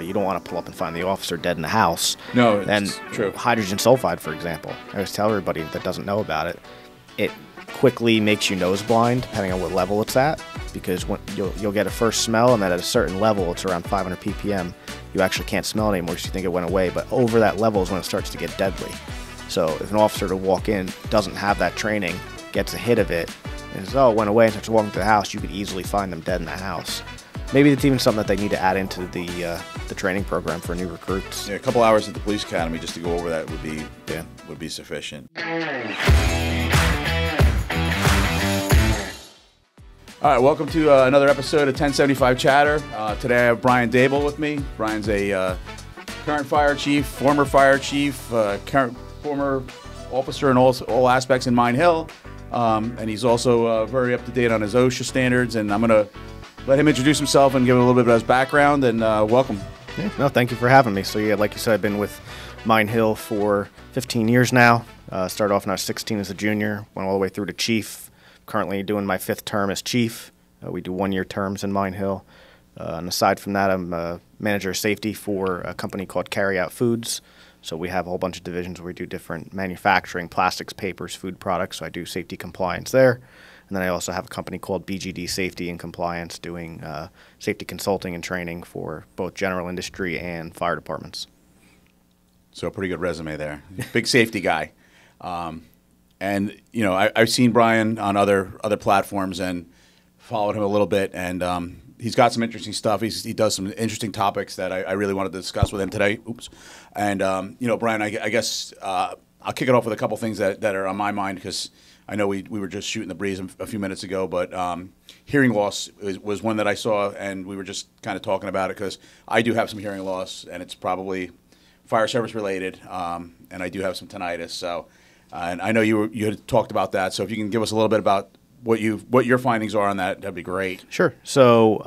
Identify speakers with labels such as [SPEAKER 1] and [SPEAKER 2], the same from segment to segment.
[SPEAKER 1] you don't want to pull up and find the officer dead in the house.
[SPEAKER 2] No, it's
[SPEAKER 1] and
[SPEAKER 2] true.
[SPEAKER 1] Hydrogen sulfide, for example, I always tell everybody that doesn't know about it, it quickly makes you nose blind depending on what level it's at, because when you'll get a first smell, and then at a certain level, it's around 500 ppm, you actually can't smell it anymore because you think it went away, but over that level is when it starts to get deadly. So if an officer to walk in doesn't have that training, gets a hit of it, and says, oh, it went away, and starts walking to the house, you could easily find them dead in the house. Maybe it's even something that they need to add into the training program for new recruits.
[SPEAKER 2] Yeah, a couple hours at the police academy just to go over that would be sufficient. All right, welcome to another episode of 1075 Chatter. Today I have Brian Daboul with me. Brian's a current fire chief, former fire chief, former officer in all aspects in Mine Hill, and he's also very up to date on his OSHA standards. And I'm going to let him introduce himself and give a little bit of his background. And welcome.
[SPEAKER 1] Yeah, no, thank you for having me. So yeah, like you said, I've been with Mine Hill for 15 years now. Started off when I was 16 as a junior, went all the way through to chief. Currently doing my 5th term as chief. We do 1-year terms in Mine Hill. And aside from that, I'm a manager of safety for a company called Carry Out Foods. So we have a whole bunch of divisions where we do different manufacturing, plastics, papers, food products. So I do safety compliance there. And then I also have a company called BGD Safety and Compliance doing safety consulting and training for both general industry and fire departments.
[SPEAKER 2] So a pretty good resume there. Big safety guy. And, you know, I've seen Brian on other platforms and followed him a little bit. And he's got some interesting stuff. He does some interesting topics that I really wanted to discuss with him today. Oops. And, you know, Brian, I guess I'll kick it off with a couple things that are on my mind, because I know we were just shooting the breeze a few minutes ago. But hearing loss was one that I saw, and we were just kind of talking about it because I do have some hearing loss, and it's probably fire service related, and I do have some tinnitus. So. And I know you had talked about that, so if you can give us a little bit about what your findings are on that, that'd be great.
[SPEAKER 1] Sure. So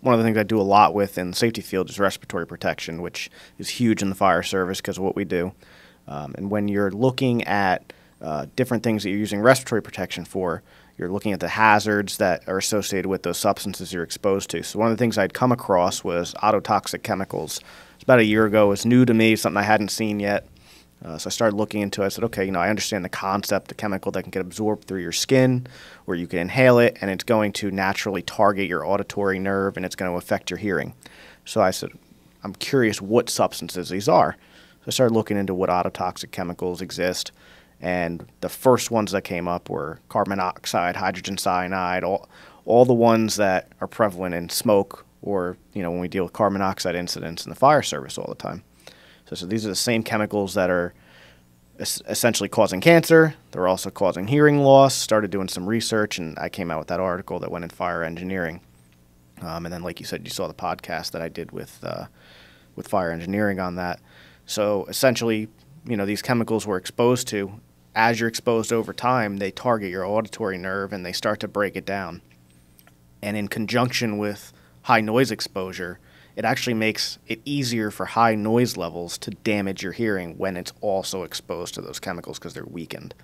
[SPEAKER 1] one of the things I do a lot with in the safety field is respiratory protection, which is huge in the fire service because of what we do. And when you're looking at different things that you're using respiratory protection for, you're looking at the hazards that are associated with those substances you're exposed to. So one of the things I'd come across was autotoxic chemicals. It's about a year ago. It was new to me, something I hadn't seen yet. So I started looking into it. I said, okay, you know, I understand the concept, the chemical that can get absorbed through your skin, where you can inhale it, and it's going to naturally target your auditory nerve, and it's going to affect your hearing. So I said, I'm curious what substances these are. So I started looking into what autotoxic chemicals exist, and the first ones that came up were carbon monoxide, hydrogen cyanide, all the ones that are prevalent in smoke, or, you know, when we deal with carbon monoxide incidents in the fire service all the time. So these are the same chemicals that are essentially causing cancer. They're also causing hearing loss. Started doing some research, and I came out with that article that went in fire engineering. And then, like you said, you saw the podcast that I did with fire engineering on that. So essentially, you know, these chemicals we're exposed to, as you're exposed over time, they target your auditory nerve and they start to break it down. And in conjunction with high noise exposure, it actually makes it easier for high noise levels to damage your hearing when it's also exposed to those chemicals because they're weakened.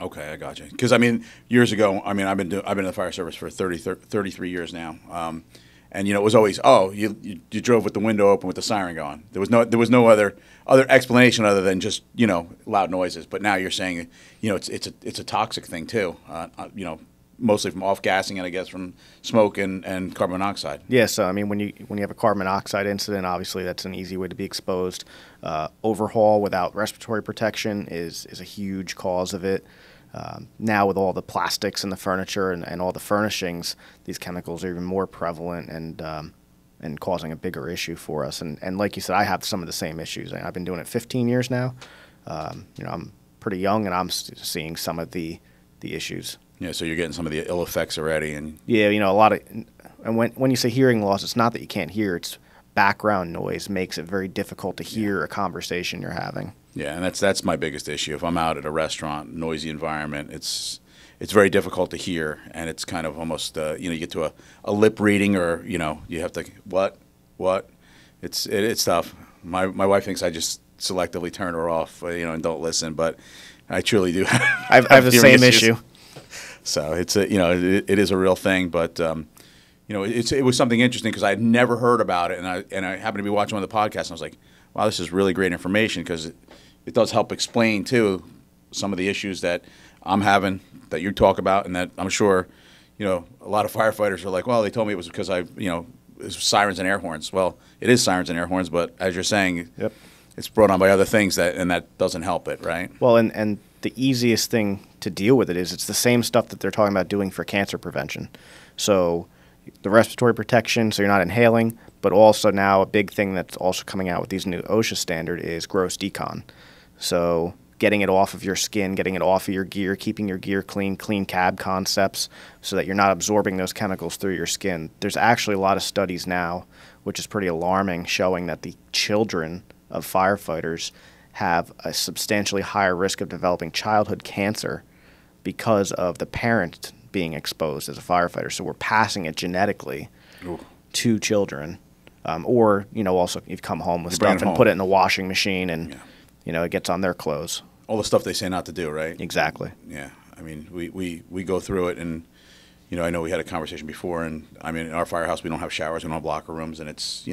[SPEAKER 2] Okay, I got you. Because, I mean, years ago, I mean, I've been in the fire service for 33 years now. And, you know, it was always, you drove with the window open with the siren going. There was no other explanation other than just, you know, loud noises. But now you're saying, you know, it's a toxic thing too. You know, mostly from off-gassing and I guess from smoke and carbon monoxide.
[SPEAKER 1] Yeah, so I mean, when you have a carbon monoxide incident, obviously that's an easy way to be exposed. Overhaul without respiratory protection is a huge cause of it. Now with all the plastics in the furniture and all the furnishings, these chemicals are even more prevalent and causing a bigger issue for us. And like you said, I have some of the same issues. I've been doing it 15 years now. You know, I'm pretty young, and I'm seeing some of the issues.
[SPEAKER 2] Yeah, so you're getting some of the ill effects already. And
[SPEAKER 1] yeah, you know, a lot of, and when you say hearing loss, it's not that you can't hear, it's background noise makes it very difficult to hear a conversation you're having.
[SPEAKER 2] Yeah, and that's my biggest issue. If I'm out at a restaurant, noisy environment, it's very difficult to hear, and it's kind of almost, you know, you get to a lip reading, or, you know, you have to, what? It's tough. My wife thinks I just selectively turn her off, you know, and don't listen, but I truly do. I
[SPEAKER 1] have the same issue.
[SPEAKER 2] So it's you know, it is a real thing, but you it was something interesting because I had never heard about it, and I happened to be watching one of the podcasts, and I was like, wow, this is really great information because it does help explain too some of the issues that I'm having that you talk about, and that I'm sure, a lot of firefighters are like, well, they told me it was because it's sirens and air horns. Well, it is sirens and air horns, but as you're saying,
[SPEAKER 1] Yep.
[SPEAKER 2] it's brought on by other things that doesn't help it, right?
[SPEAKER 1] Well, and the easiest thing to deal with it is it's the same stuff that they're talking about doing for cancer prevention. So the respiratory protection, so you're not inhaling, but also now a big thing that's also coming out with these new OSHA standard is gross decon. So getting it off of your skin, getting it off of your gear, keeping your gear clean cab concepts so that you're not absorbing those chemicals through your skin. There's actually a lot of studies now, which is pretty alarming, showing that the children of firefighters have a substantially higher risk of developing childhood cancer because of the parent being exposed as a firefighter. So we're passing it genetically to children. Or, also you come home with stuff and put it in the washing machine and, it gets on their clothes.
[SPEAKER 2] All the stuff they say not to do, right?
[SPEAKER 1] Exactly.
[SPEAKER 2] Yeah. I mean, we go through it, and, I know we had a conversation before, and, I mean, in our firehouse we don't have showers, we don't have locker rooms, and it's,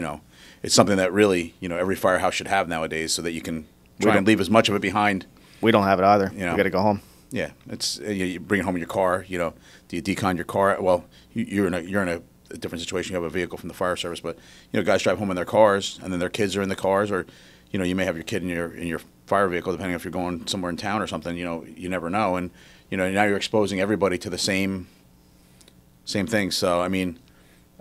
[SPEAKER 2] it's something that really, every firehouse should have nowadays so that you can try and leave as much of it behind.
[SPEAKER 1] We don't have it either. We got to go home.
[SPEAKER 2] Yeah, it's you bring it home in your car. Do you decon your car? Well, you're in a different situation. You have a vehicle from the fire service, but guys drive home in their cars, and then their kids are in the cars, or you may have your kid in your fire vehicle, depending if you're going somewhere in town or something. You never know, and now you're exposing everybody to the same thing. So I mean,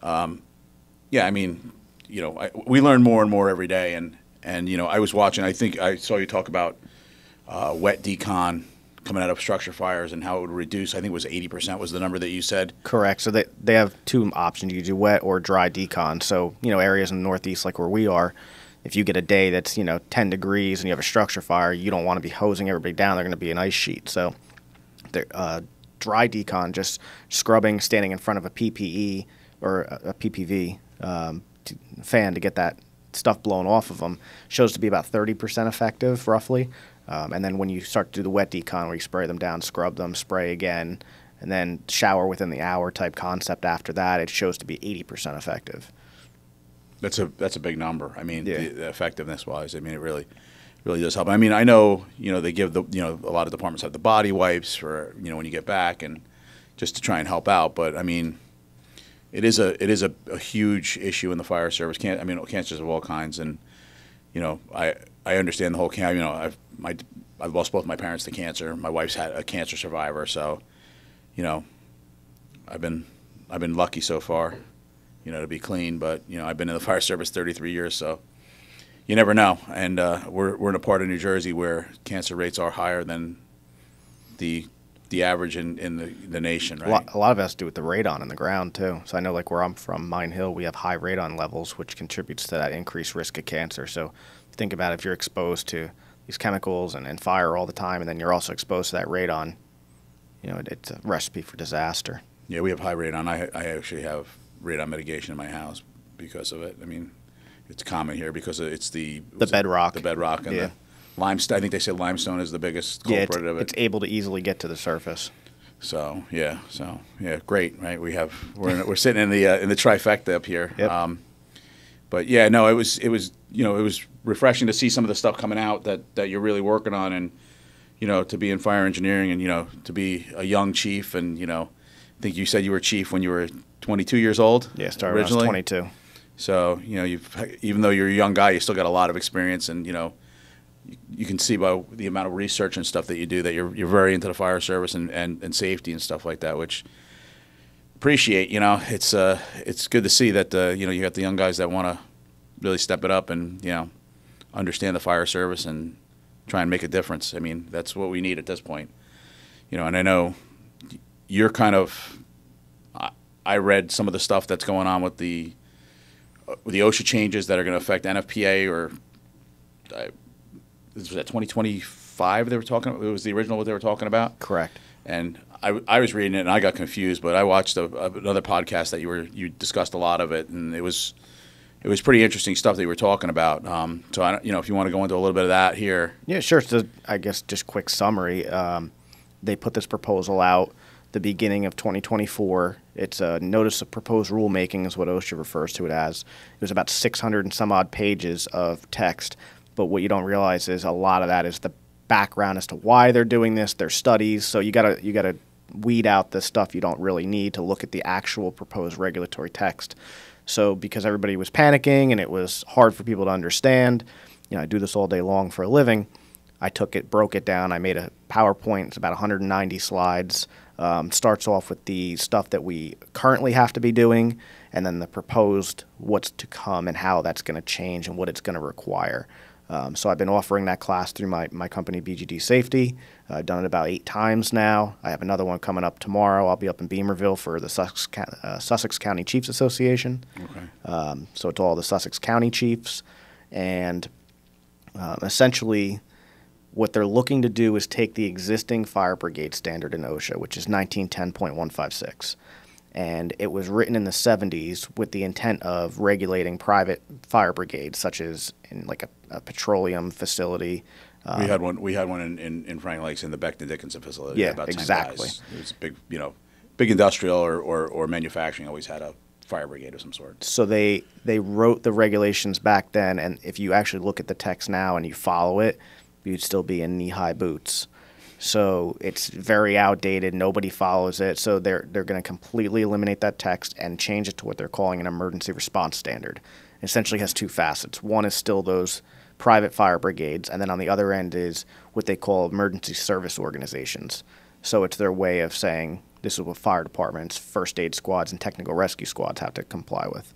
[SPEAKER 2] we learn more and more every day, and I was watching. I think I saw you talk about wet decon coming out of structure fires and how it would reduce. I think it was 80% was the number that you said.
[SPEAKER 1] Correct. So they have two options. You do wet or dry decon. So, areas in the Northeast like where we are, if you get a day that's, 10 degrees and you have a structure fire, you don't want to be hosing everybody down. They're going to be an ice sheet. So dry decon, just scrubbing, standing in front of a PPE or a PPV fan to get that stuff blown off of them, shows to be about 30% effective, roughly. And then when you start to do the wet decon, where you spray them down, scrub them, spray again, and then shower within the hour type concept after that, it shows to be 80% effective.
[SPEAKER 2] That's a big number. I mean, the effectiveness wise, I mean, it really does help. I mean, I know they give a lot of departments have the body wipes for when you get back and just to try and help out. But I mean, it is a huge issue in the fire service. Cancers of all kinds, and I understand the whole I've lost both my parents to cancer. My wife's had a cancer survivor, so I've been lucky so far, to be clean. But I've been in the fire service 33 years, so you never know. And we're in a part of New Jersey where cancer rates are higher than the average in the nation, right?
[SPEAKER 1] A lot of it has to do with the radon in the ground too. So I know, like where I'm from, Mine Hill, we have high radon levels, which contributes to that increased risk of cancer. So think about if you're exposed to these chemicals and fire all the time, and then you're also exposed to that radon, it's a recipe for disaster.
[SPEAKER 2] Yeah, we have high radon. I actually have radon mitigation in my house because of it. I mean, it's common here because it's the
[SPEAKER 1] bedrock.
[SPEAKER 2] The bedrock and the limestone. I think they said limestone is the biggest culprit of it.
[SPEAKER 1] It's able to easily get to the surface.
[SPEAKER 2] So great, right? We're sitting in the trifecta up here.
[SPEAKER 1] Yep.
[SPEAKER 2] But yeah, no, it was refreshing to see some of the stuff coming out that you're really working on, and to be in fire engineering, and to be a young chief, and I think you said you were chief when you were 22 years old.
[SPEAKER 1] Yeah, started when I was 22.
[SPEAKER 2] So even though you're a young guy, you still got a lot of experience, and you can see by the amount of research and stuff that you do that you're very into the fire service and safety and stuff like that, which appreciate. It's good to see that you got the young guys that want to really step it up and understand the fire service and try and make a difference. I mean, that's what we need at this point. And I know you're kind of. I read some of the stuff that's going on with the OSHA changes that are going to affect NFPA, or was that 2025 they were talking about? It was the original what they were talking about?
[SPEAKER 1] Correct.
[SPEAKER 2] And I was reading it and I got confused, but I watched another podcast that you discussed a lot of it, and it was pretty interesting stuff that you were talking about. So if you want to go into a little bit of that here.
[SPEAKER 1] Yeah, sure. So I guess just quick summary. They put this proposal out the beginning of 2024. It's a notice of proposed rulemaking is what OSHA refers to it as. It was about 600 and some odd pages of text, but what you don't realize is a lot of that is the background as to why they're doing this, their studies. So you gotta weed out the stuff you don't really need to look at the actual proposed regulatory text. So because everybody was panicking and it was hard for people to understand, I do this all day long for a living. I took it, broke it down. I made a PowerPoint. It's about 190 slides. Starts off with the stuff that we currently have to be doing, and then the proposed what's to come and how that's going to change and what it's going to require. So I've been offering that class through my company, BGD Safety. I've done it about 8 times now. I have another one coming up tomorrow. I'll be up in Beamerville for the Sussex County Chiefs Association.
[SPEAKER 2] Okay.
[SPEAKER 1] So it's all the Sussex County chiefs. And essentially what they're looking to do is take the existing fire brigade standard in OSHA, which is 1910.156. And it was written in the 70s with the intent of regulating private fire brigades, such as in like a petroleum facility.
[SPEAKER 2] We had one in Frank Lakes in the Beckton Dickinson facility.
[SPEAKER 1] Yeah,
[SPEAKER 2] about 10
[SPEAKER 1] exactly.
[SPEAKER 2] guys. It was big, big industrial or manufacturing always had a fire brigade of some sort.
[SPEAKER 1] So they wrote the regulations back then, and if you actually look at the text now and you follow it, you'd still be in knee-high boots. So it's very outdated. Nobody follows it. So they're going to completely eliminate that text and change it to what they're calling an emergency response standard. It essentially has 2 facets. One is still those private fire brigades, and then on the other end is what they call emergency service organizations. So it's their way of saying this is what fire departments, first aid squads, and technical rescue squads have to comply with.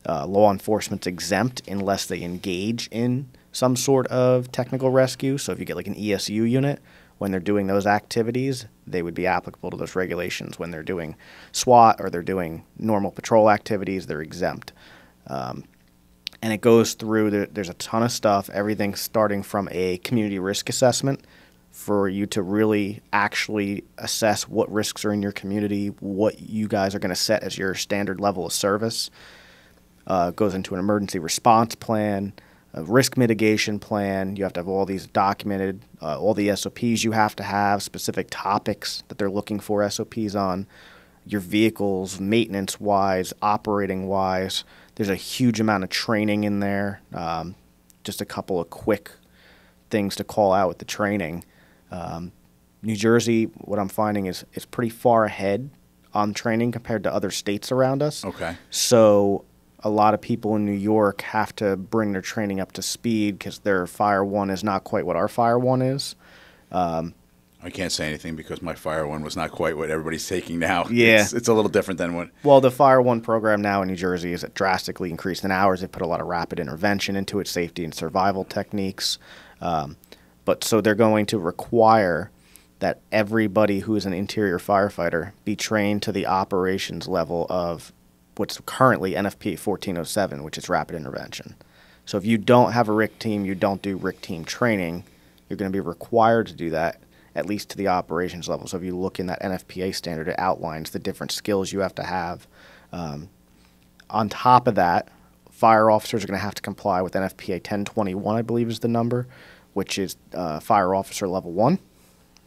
[SPEAKER 1] Law enforcement's exempt unless they engage in some sort of technical rescue. So if you get like an ESU unit, when they're doing those activities, they would be applicable to those regulations. When they're doing SWAT or they're doing normal patrol activities, they're exempt. And it goes through, there's a ton of stuff, everything starting from a community risk assessment for you to really actually assess what risks are in your community, what you guys are going to set as your standard level of service. Goes into an emergency response plan, a risk mitigation plan. You have to have all these documented, all the SOPs you have to have, specific topics that they're looking for SOPs on, your vehicles, maintenance-wise, operating-wise. There's a huge amount of training in there. Just a couple of quick things to call out with the training. New Jersey, what I'm finding is pretty far ahead on training compared to other states around us.
[SPEAKER 2] Okay.
[SPEAKER 1] So a lot of people in New York have to bring their training up to speed because their Fire 1 is not quite what our Fire 1 is.
[SPEAKER 2] I can't say anything because my Fire 1 was not quite what everybody's taking now.
[SPEAKER 1] Yeah.
[SPEAKER 2] It's a little different than what...
[SPEAKER 1] Well, the Fire 1 program now in New Jersey is drastically increased in hours. They put a lot of rapid intervention into it, safety and survival techniques. But so they're going to require that everybody who is an interior firefighter be trained to the operations level of what's currently NFP 1407, which is rapid intervention. So if you don't have a RIC team, you don't do RIC team training, you're going to be required to do that at least to the operations level. So if you look in that NFPA standard, it outlines the different skills you have to have. On top of that, fire officers are going to have to comply with NFPA 1021, I believe is the number, which is fire officer level 1.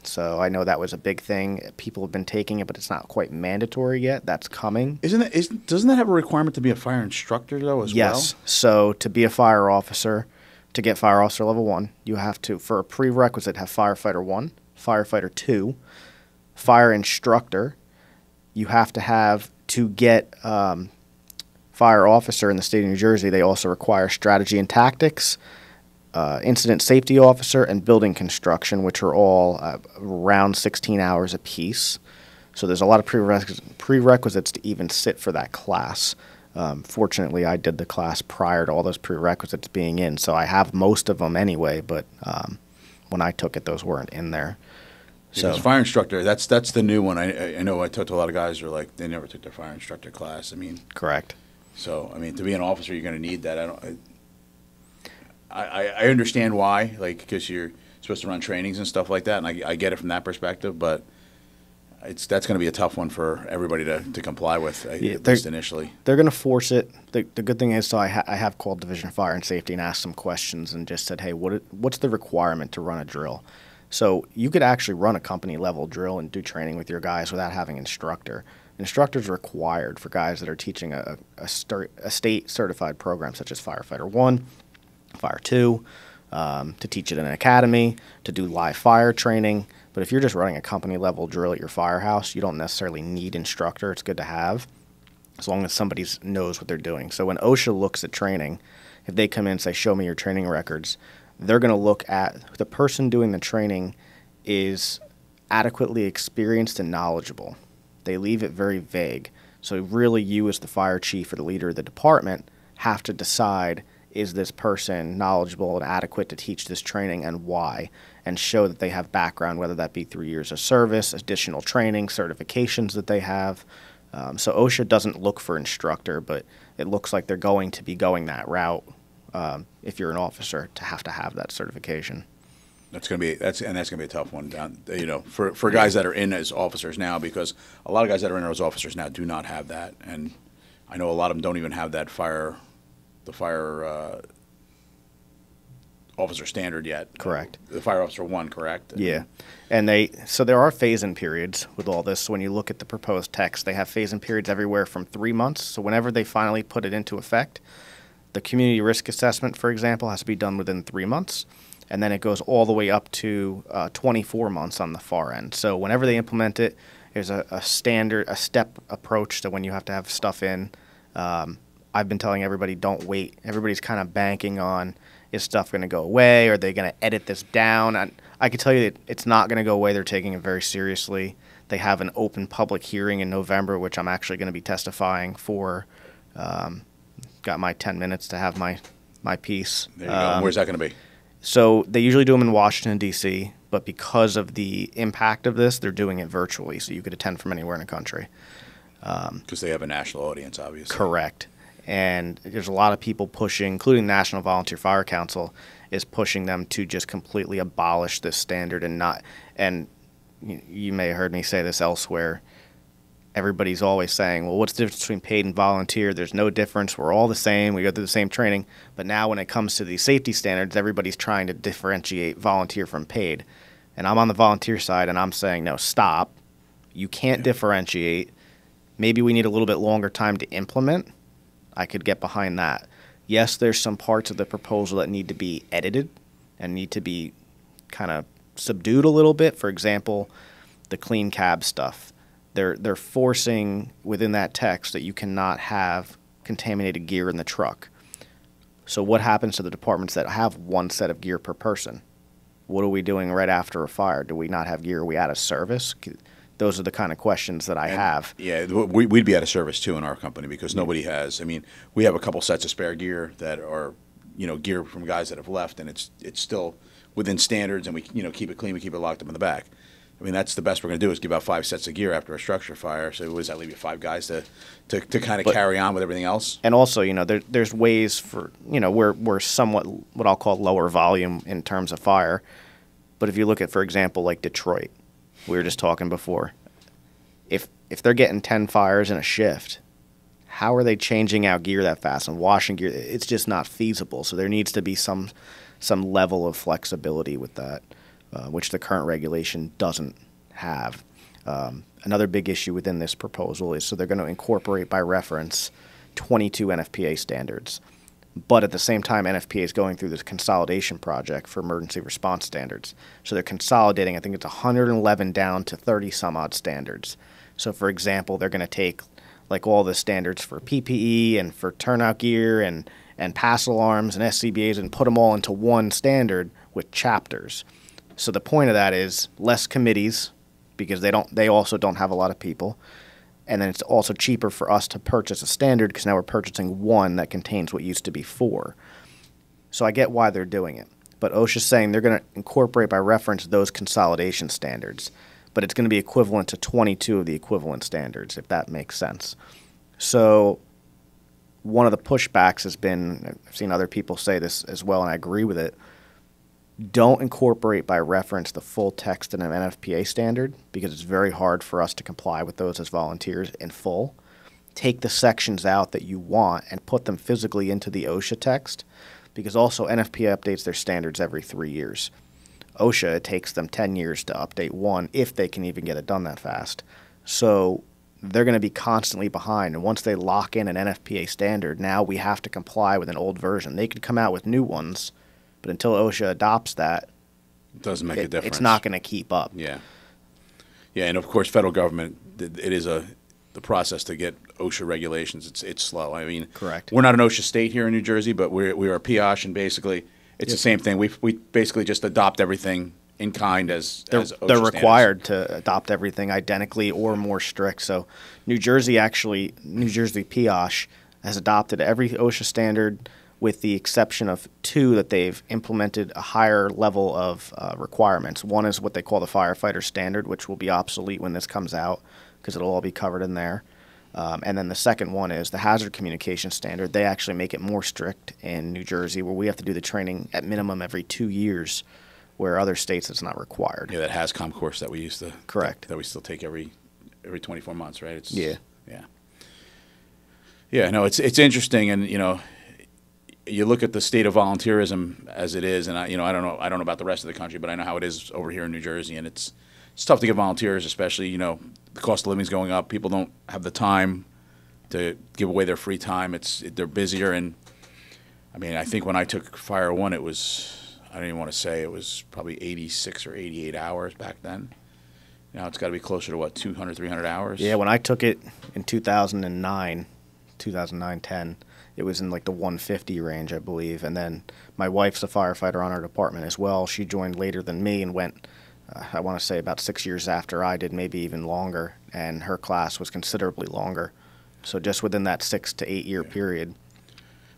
[SPEAKER 1] So I know that was a big thing. People have been taking it, but it's not quite mandatory yet. That's coming.
[SPEAKER 2] Doesn't that have a requirement to be a fire instructor, though, as well?
[SPEAKER 1] Yes. So to be a fire officer, to get fire officer level 1, you have to, for a prerequisite, have firefighter 1, firefighter 2, fire instructor. You have to have, to get fire officer in the state of New Jersey, they also require strategy and tactics, incident safety officer, and building construction, which are all around 16 hours apiece. So there's a lot of prerequisites to even sit for that class. Fortunately, I did the class prior to all those prerequisites being in, so I have most of them anyway, but when I took it, those weren't in there.
[SPEAKER 2] So fire instructor, that's the new one. I know I talked to a lot of guys who are like, they never took their fire instructor class. I mean,
[SPEAKER 1] correct.
[SPEAKER 2] So, I mean, to be an officer, you're going to need that. I understand why, like, because you're supposed to run trainings and stuff like that, and I get it from that perspective, but that's going to be a tough one for everybody to comply with, at least initially. They're
[SPEAKER 1] going to force it. The good thing is, so I have called Division of Fire and Safety and asked some questions and just said, hey, what's the requirement to run a drill? So you could actually run a company level drill and do training with your guys without having an instructor. Instructors are required for guys that are teaching a state certified program such as Firefighter 1, Fire 2, to teach it in an academy, to do live fire training. But if you're just running a company level drill at your firehouse, you don't necessarily need instructor. It's good to have as long as somebody knows what they're doing. So when OSHA looks at training, if they come in and say, show me your training records, they're going to look at the person doing the training is adequately experienced and knowledgeable. They leave it very vague. So really you as the fire chief or the leader of the department have to decide, is this person knowledgeable and adequate to teach this training and why, and show that they have background, whether that be 3 years of service, additional training, certifications that they have. So OSHA doesn't look for instructor, but it looks like they're going to be going that route if you're an officer to have that certification.
[SPEAKER 2] That's gonna be that's gonna be a tough one, for guys that are in as officers now, because a lot of guys that are in as officers now do not have that, and I know a lot of them don't even have that fire officer standard yet.
[SPEAKER 1] Correct.
[SPEAKER 2] The fire officer 1, correct?
[SPEAKER 1] Yeah, and so there are phase-in periods with all this. So when you look at the proposed text, they have phase-in periods everywhere from 3 months. So whenever they finally put it into effect, the community risk assessment, for example, has to be done within 3 months. And then it goes all the way up to 24 months on the far end. So whenever they implement it, there's a step approach to when you have to have stuff in. I've been telling everybody, don't wait. Everybody's kind of banking on, is stuff going to go away? Are they going to edit this down? I can tell you that it's not going to go away. They're taking it very seriously. They have an open public hearing in November, which I'm actually going to be testifying for. Got my 10 minutes to have my piece.
[SPEAKER 2] There you go. Where's that going to be?
[SPEAKER 1] So they usually do them in Washington, D.C., but because of the impact of this, they're doing it virtually, so you could attend from anywhere in the country.
[SPEAKER 2] Because they have a national audience, obviously.
[SPEAKER 1] Correct. And there's a lot of people pushing, including National Volunteer Fire Council, is pushing them to just completely abolish this standard and you may have heard me say this elsewhere. Everybody's always saying, well, what's the difference between paid and volunteer? There's no difference. We're all the same. We go through the same training. But now when it comes to these safety standards, everybody's trying to differentiate volunteer from paid. And I'm on the volunteer side, and I'm saying, no, stop. You can't differentiate. Maybe we need a little bit longer time to implement. I could get behind that. Yes, there's some parts of the proposal that need to be edited and need to be kind of subdued a little bit. For example, the clean cab stuff. They're forcing within that text that you cannot have contaminated gear in the truck. So what happens to the departments that have one set of gear per person? What are we doing right after a fire? Do we not have gear? Are we out of service? Those are the kind of questions that I have.
[SPEAKER 2] Yeah, we'd be out of service too in our company because nobody has. I mean, we have a couple sets of spare gear that are, gear from guys that have left, and it's still within standards, and we, keep it clean, we keep it locked up in the back. I mean, that's the best we're going to do is give out 5 sets of gear after a structure fire. So what does that leave you, 5 guys to kind of carry on with everything else?
[SPEAKER 1] And also, there's ways for, we're somewhat what I'll call lower volume in terms of fire. But if you look at, for example, like Detroit, we were just talking before, if they're getting 10 fires in a shift, how are they changing out gear that fast and washing gear? It's just not feasible. So there needs to be some level of flexibility with that. Which the current regulation doesn't have. Another big issue within this proposal is so they're going to incorporate by reference 22 NFPA standards. But at the same time, NFPA is going through this consolidation project for emergency response standards. So they're consolidating, I think it's 111 down to 30 some odd standards. So for example, they're going to take like all the standards for PPE and for turnout gear and pass alarms and SCBAs and put them all into one standard with chapters. So the point of that is less committees because they also don't have a lot of people. And then it's also cheaper for us to purchase a standard because now we're purchasing one that contains what used to be 4. So I get why they're doing it. But OSHA's saying they're going to incorporate by reference those consolidation standards. But it's going to be equivalent to 22 of the equivalent standards, if that makes sense. So one of the pushbacks has been, I've seen other people say this as well, and I agree with it, don't incorporate by reference the full text in an NFPA standard because it's very hard for us to comply with those as volunteers in full. Take the sections out that you want and put them physically into the OSHA text because also NFPA updates their standards every 3 years. OSHA, it takes them 10 years to update one if they can even get it done that fast. So they're going to be constantly behind. And once they lock in an NFPA standard, now we have to comply with an old version. They could come out with new ones, but until OSHA adopts that,
[SPEAKER 2] it doesn't make a difference.
[SPEAKER 1] It's not going to keep up.
[SPEAKER 2] Yeah. Yeah, and of course, federal government, it is the process to get OSHA regulations. It's slow. I mean,
[SPEAKER 1] correct.
[SPEAKER 2] We're not an OSHA state here in New Jersey, but we are a PIOSH, and basically it's the same thing. We basically just adopt everything in kind as OSHA
[SPEAKER 1] they're required to adopt everything identically or more strict. So New Jersey PIOSH has adopted every OSHA standard with the exception of two that they've implemented a higher level of requirements. One is what they call the firefighter standard, which will be obsolete when this comes out because it'll all be covered in there. And then the second one is the hazard communication standard. They actually make it more strict in New Jersey, where we have to do the training at minimum every 2 years, where other states it's not required.
[SPEAKER 2] Yeah, that HAZCOM course that we used to
[SPEAKER 1] correct
[SPEAKER 2] that we still take every 24 months, right? It's,
[SPEAKER 1] yeah.
[SPEAKER 2] No, it's interesting, and you look at the state of volunteerism as it is, and I don't know about the rest of the country, but I know how it is over here in New Jersey, and it's tough to get volunteers, especially the cost of living is going up. People don't have the time to give away their free time. They're busier, and I mean, I think when I took Fire One, it was, I don't even want to say, it was probably 86 or 88 hours back then. Now it's got to be closer to what, 200, 300 hours?
[SPEAKER 1] Yeah, when I took it in 2009, 10, it was in like the 150 range, I believe. And then my wife's a firefighter on our department as well. She joined later than me and went, I want to say about 6 years after I did, maybe even longer. And her class was considerably longer. So just within that 6 to 8 year period.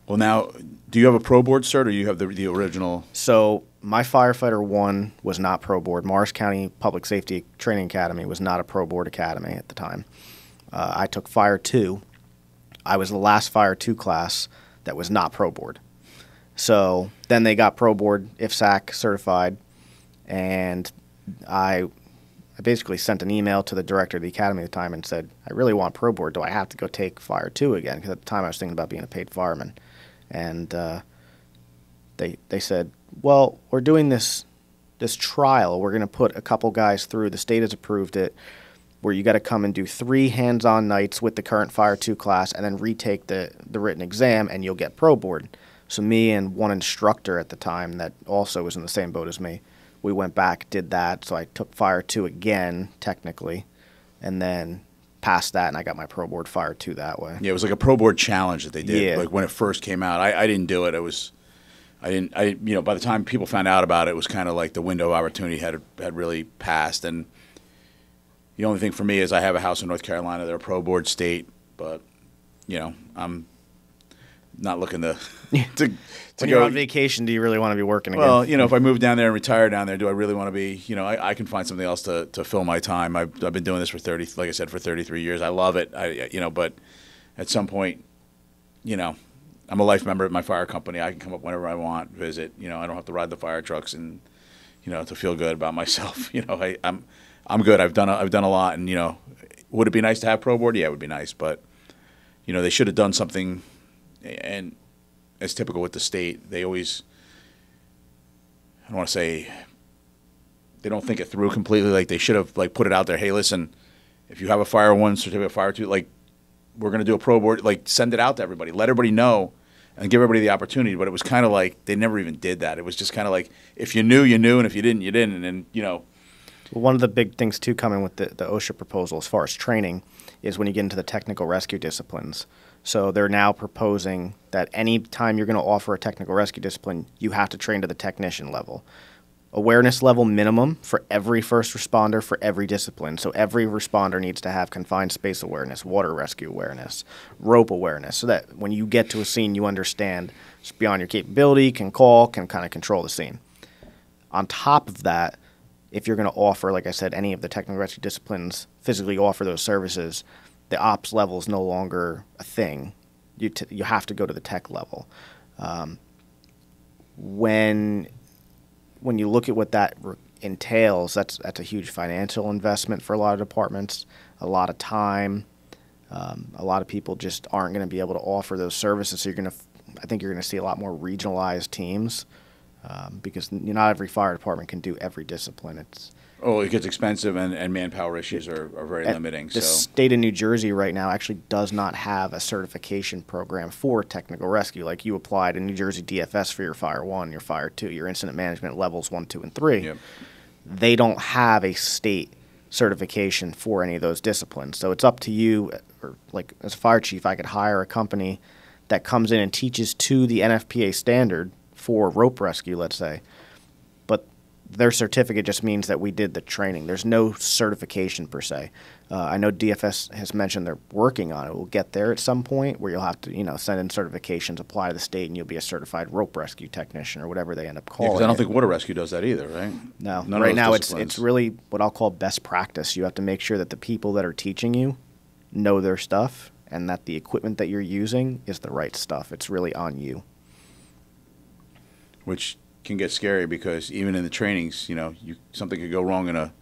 [SPEAKER 2] Well, now, do you have a pro board cert, or you have the original?
[SPEAKER 1] So my firefighter 1 was not pro board. Morris County Public Safety Training Academy was not a pro board academy at the time. I took Fire 2. I was the last Fire 2 class that was not pro board. So then they got pro board, IFSAC certified, and I basically sent an email to the director of the academy at the time and said, I really want pro board. Do I have to go take Fire 2 again? Because at the time I was thinking about being a paid fireman. And they said, well, we're doing this trial. We're going to put a couple guys through. The state has approved it, where you got to come and do 3 hands-on nights with the current Fire 2 class and then retake the written exam, and you'll get pro board. So me and one instructor at the time that also was in the same boat as me, we went back, did that. So I took Fire 2 again, technically, and then passed that, and I got my pro board Fire 2 that way.
[SPEAKER 2] Yeah, it was like a pro board challenge that they did.
[SPEAKER 1] Yeah.
[SPEAKER 2] Like when it first came out, I didn't do it. By the time people found out about it was kind of like the window of opportunity had really passed. And the only thing for me is I have a house in North Carolina. They're a pro board state, but I'm not looking to
[SPEAKER 1] when you're on vacation, do you really want to be working again?
[SPEAKER 2] Well, if I move down there and retire down there, do I really want to be? I can find something else to fill my time. I've been doing this for 33 years. I love it. But at some point, I'm a life member of my fire company. I can come up whenever I want, visit. I don't have to ride the fire trucks and to feel good about myself. I'm good. I've done a lot, and would it be nice to have pro board? Yeah, it would be nice, but they should have done something. And as typical with the state, they always, I don't want to say, they don't think it through completely. Like they should have put it out there. Hey, listen, if you have a Fire 1 certificate, Fire 2, we're going to do a pro board. Send it out to everybody. Let everybody know and give everybody the opportunity. But it was kind of like they never even did that. It was just kind of like if you knew, you knew, and if you didn't, you didn't. And
[SPEAKER 1] Well, one of the big things too coming with the OSHA proposal as far as training is when you get into the technical rescue disciplines. So they're now proposing that any time you're going to offer a technical rescue discipline, you have to train to the technician level. Awareness level minimum for every first responder for every discipline. So every responder needs to have confined space awareness, water rescue awareness, rope awareness, so that when you get to a scene, you understand it's beyond your capability, can call, can kind of control the scene. On top of that, if you're going to offer, like I said, any of the technical rescue disciplines, physically offer those services, the ops level is no longer a thing. You have to go to the tech level. When you look at what that entails, that's a huge financial investment for a lot of departments, a lot of time. A lot of people just aren't going to be able to offer those services. So I think you're going to see a lot more regionalized teams. because not every fire department can do every discipline.
[SPEAKER 2] Oh, it gets expensive, and manpower issues are very limiting.
[SPEAKER 1] The
[SPEAKER 2] So
[SPEAKER 1] state of New Jersey right now actually does not have a certification program for technical rescue. Like you apply to New Jersey DFS for your Fire 1, your Fire 2, your incident management levels 1, 2, and 3.
[SPEAKER 2] Yep.
[SPEAKER 1] They don't have a state certification for any of those disciplines. So it's up to you, or like as a fire chief, I could hire a company that comes in and teaches to the NFPA standard for rope rescue, let's say. But their certificate just means that we did the training. There's no certification per se. I know DFS has mentioned they're working on it. We'll get there at some point where you'll have to, send in certifications, apply to the state, and you'll be a certified rope rescue technician or whatever they end up calling it.
[SPEAKER 2] Because I don't think water rescue does that either, right?
[SPEAKER 1] No.
[SPEAKER 2] None
[SPEAKER 1] Right
[SPEAKER 2] of
[SPEAKER 1] now,
[SPEAKER 2] those disciplines.
[SPEAKER 1] it's really what I'll call best practice. You have to make sure that the people that are teaching you know their stuff and that the equipment that you're using is the right stuff. It's really on you.
[SPEAKER 2] Which can get scary because even in the trainings, something could go wrong in a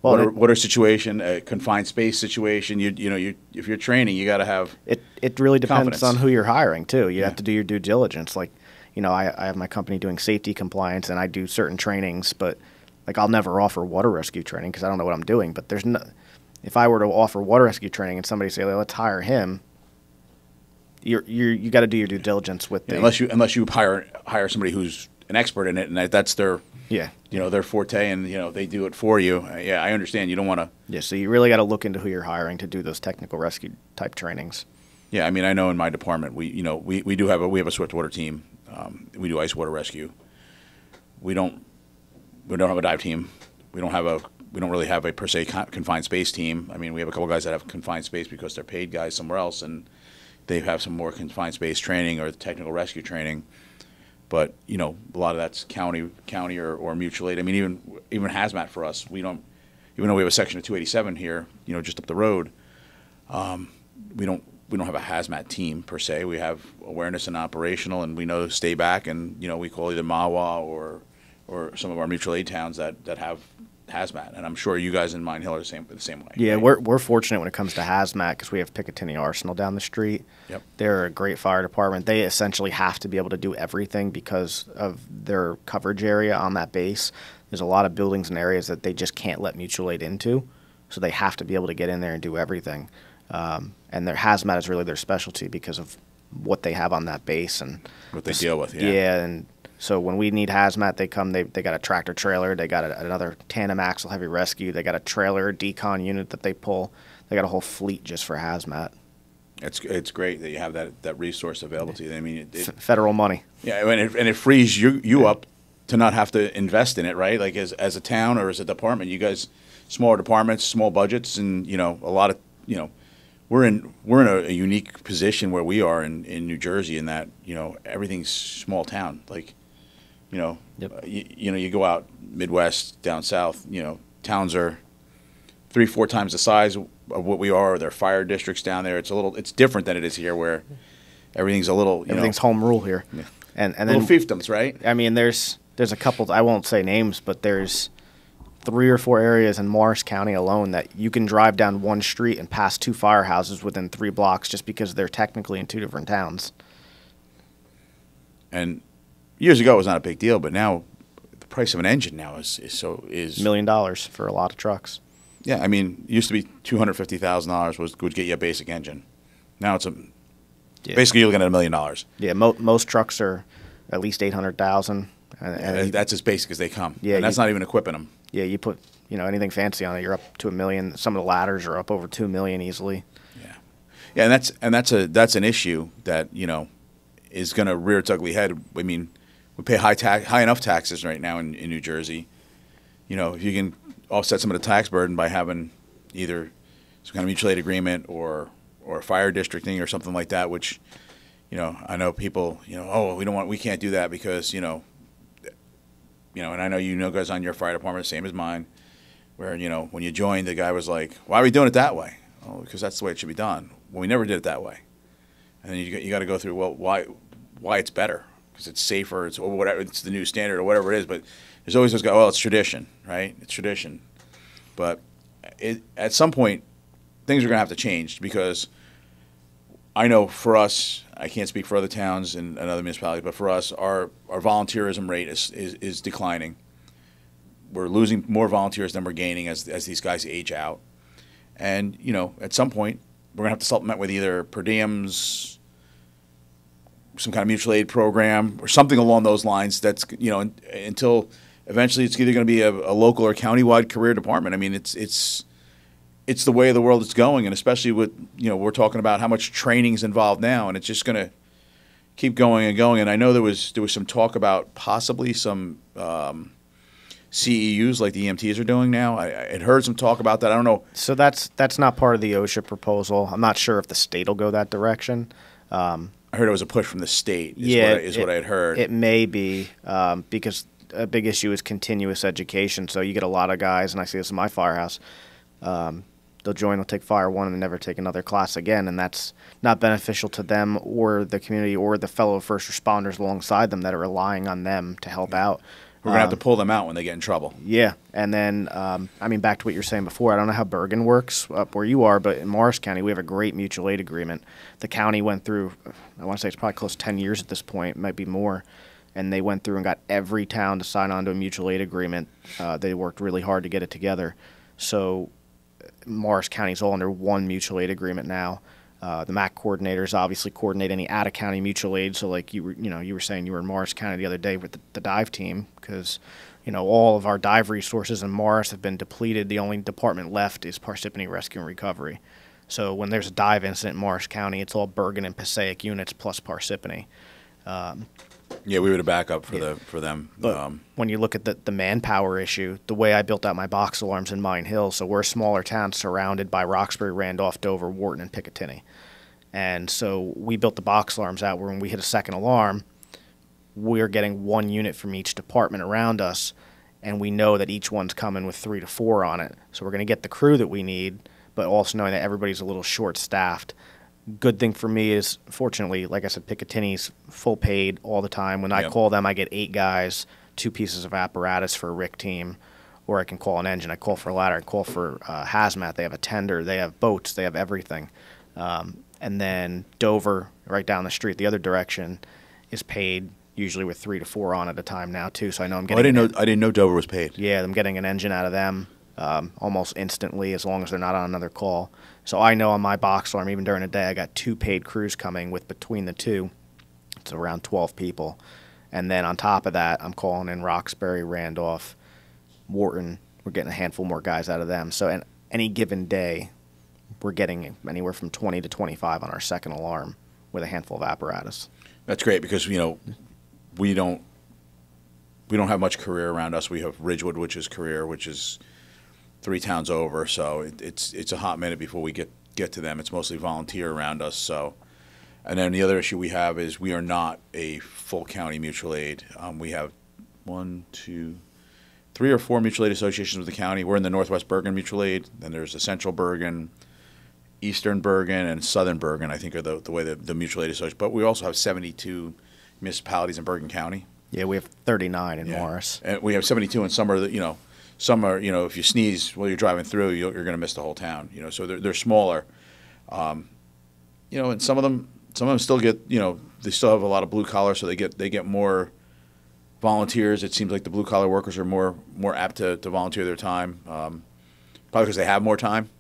[SPEAKER 1] Well,
[SPEAKER 2] water situation, a confined space situation. If you're training, you got to have
[SPEAKER 1] It really depends
[SPEAKER 2] confidence.
[SPEAKER 1] on who you're hiring too. You
[SPEAKER 2] Yeah.
[SPEAKER 1] have to do your due diligence. Like, I have my company doing safety compliance and I do certain trainings, but like I'll never offer water rescue training because I don't know what I'm doing. But there's no, if I were to offer water rescue training and somebody say, let's hire him, you got to do your due diligence with the
[SPEAKER 2] unless you hire somebody who's an expert in it and that's their their forte and they do it for you. Yeah, I understand. You don't want to.
[SPEAKER 1] Yeah, so you really got to look into who you're hiring to do those technical rescue type trainings.
[SPEAKER 2] Yeah, I mean, I know in my department we do have a swiftwater team. We do ice water rescue. We don't have a dive team. We don't really have a per se confined space team. I mean, we have a couple guys that have confined space because they're paid guys somewhere else, and they have some more confined space training or technical rescue training. But a lot of that's county or mutual aid. I mean, even hazmat for us, we don't, even though we have a section of 287 here, just up the road, we don't have a hazmat team per se. We have awareness and operational, and we know to stay back, and we call either MAWA or some of our mutual aid towns that have hazmat, and I'm sure you guys in Mine Hill are the same way.
[SPEAKER 1] Yeah,
[SPEAKER 2] right?
[SPEAKER 1] we're fortunate when it comes to hazmat because we have Picatinny Arsenal down the street.
[SPEAKER 2] Yep.
[SPEAKER 1] They're a great fire department. They essentially have to be able to do everything because of their coverage area on that base. There's a lot of buildings and areas that they just can't let mutual aid into, so they have to be able to get in there and do everything. And their hazmat is really their specialty because of what they have on that base and
[SPEAKER 2] What they deal with, yeah.
[SPEAKER 1] Yeah, and so when we need hazmat, they come. They got a tractor trailer. They got another tandem axle heavy rescue. They got a trailer decon unit that they pull. They got a whole fleet just for hazmat.
[SPEAKER 2] It's great that you have that resource available to you. I mean,
[SPEAKER 1] Federal money.
[SPEAKER 2] yeah, and it frees you up to not have to invest in it, right? Like as a town or as a department, you guys, smaller departments, small budgets, and a lot of we're in a unique position where we are in New Jersey in that everything's small town. Like
[SPEAKER 1] Yep.
[SPEAKER 2] you go out Midwest, down south, towns are 3-4 times the size of what we are. There are fire districts down there. It's different than it is here, where everything's a little
[SPEAKER 1] Everything's home rule here,
[SPEAKER 2] Yeah.
[SPEAKER 1] and
[SPEAKER 2] little
[SPEAKER 1] then
[SPEAKER 2] fiefdoms, right?
[SPEAKER 1] I mean, there's a couple. I won't say names, but there's 3 or 4 areas in Morris County alone that you can drive down one street and pass 2 firehouses within 3 blocks just because they're technically in 2 different towns.
[SPEAKER 2] And years ago, it was not a big deal, but now the price of an engine now is
[SPEAKER 1] $1 million for a lot of trucks.
[SPEAKER 2] Yeah, I mean, it used to be $250,000 would get you a basic engine. Now it's basically you're looking at $1 million.
[SPEAKER 1] Yeah, most trucks are at least 800,000.
[SPEAKER 2] And that's as basic as they come.
[SPEAKER 1] Yeah,
[SPEAKER 2] and that's not even equipping them.
[SPEAKER 1] Yeah, you put anything fancy on it, you're up to $1 million. Some of the ladders are up over $2 million easily.
[SPEAKER 2] Yeah, and that's an issue that is going to rear its ugly head. I mean, we pay high enough taxes right now in New Jersey. If you can offset some of the tax burden by having either some kind of mutual aid agreement or fire districting or something like that, which I know people we can't do that because and I know guys on your fire department, same as mine, where when you joined, the guy was like, "Why are we doing it that way?" Oh, because that's the way it should be done. Well, we never did it that way, and then you got to go through why it's better. Because it's safer, it's whatever, it's the new standard or whatever it is. But there's always this guy, well, it's tradition, right? It's tradition. But at some point, things are going to have to change because I know for us, I can't speak for other towns and other municipalities, but for us, our volunteerism rate is declining. We're losing more volunteers than we're gaining as these guys age out. And, you know, at some point, we're going to have to supplement with either per diems, some kind of mutual aid program, or something along those lines that's, you know, until eventually it's either going to be a local or county-wide career department. I mean, it's the way the world is going, and especially with, you know, we're talking about how much training is involved now, and it's just going to keep going and going. And I know there was some talk about possibly some CEUs like the EMTs are doing now. I had heard some talk about that. I don't know.
[SPEAKER 1] So that's not part of the OSHA proposal. I'm not sure if the state will go that direction.
[SPEAKER 2] I heard it was a push from the state. What I had heard.
[SPEAKER 1] It may be because a big issue is continuous education. So you get a lot of guys, and I see this in my firehouse. They'll join, they'll take Fire 1, and never take another class again, and that's not beneficial to them or the community or the fellow first responders alongside them that are relying on them to help out.
[SPEAKER 2] We're going to have to pull them out when they get in trouble.
[SPEAKER 1] Yeah, and then, I mean, back to what you were saying before, I don't know how Bergen works up where you are, but in Morris County, we have a great mutual aid agreement. The county went through, I want to say it's probably close to 10 years at this point, it might be more, and they went through and got every town to sign on to a mutual aid agreement. They worked really hard to get it together. So Morris County is all under one mutual aid agreement now. The MAC coordinators obviously coordinate any out-of-county mutual aid. So, like you were saying you were in Morris County the other day with the dive team because, you know, all of our dive resources in Morris have been depleted. The only department left is Parsippany Rescue and Recovery. So when there's a dive incident in Morris County, it's all Bergen and Passaic units plus Parsippany.
[SPEAKER 2] Yeah, we were the backup for them.
[SPEAKER 1] But when you look at the manpower issue, the way I built out my box alarms in Mine Hill, so we're a smaller town surrounded by Roxbury, Randolph, Dover, Wharton, and Picatinny. And so we built the box alarms out where when we hit a second alarm, we're getting one unit from each department around us, and we know that each one's coming with 3 to 4 on it. So we're going to get the crew that we need, but also knowing that everybody's a little short-staffed. Good thing for me is, fortunately, like I said, Picatinny's full paid all the time. When I call them, I get 8 guys, 2 pieces of apparatus for a RIC team, or I can call an engine. I call for a ladder. I call for hazmat. They have a tender. They have boats. They have everything. And then Dover, right down the street, the other direction, is paid usually with 3 to 4 on at a time now too. So I know I'm getting.
[SPEAKER 2] I didn't know Dover was paid.
[SPEAKER 1] Yeah, I'm getting an engine out of them almost instantly as long as they're not on another call. So I know on my box alarm, even during the day, I got 2 paid crews coming with between the 2. It's around 12 people. And then on top of that, I'm calling in Roxbury, Randolph, Wharton. We're getting a handful more guys out of them. So in any given day, we're getting anywhere from 20 to 25 on our second alarm with a handful of apparatus.
[SPEAKER 2] That's great because, you know, we don't have much career around us. We have Ridgewood, which is career, which is 3 towns over. So it's a hot minute before we get to them. It's mostly volunteer around us. So, and then the other issue we have is we are not a full county mutual aid. We have 3 or 4 mutual aid associations with the county. We're in the Northwest Bergen Mutual Aid. Then there's the Central Bergen, Eastern Bergen, and Southern Bergen, I think, are the way the mutual aid association. But we also have 72 municipalities in Bergen County.
[SPEAKER 1] Yeah, we have 39 in Morris.
[SPEAKER 2] And we have 72, and some are, if you sneeze while you're driving through, you're going to miss the whole town. You know, so they're smaller. And some of them still get, they still have a lot of blue collar, so they get more volunteers. It seems like the blue collar workers are more apt to volunteer their time, probably because they have more time.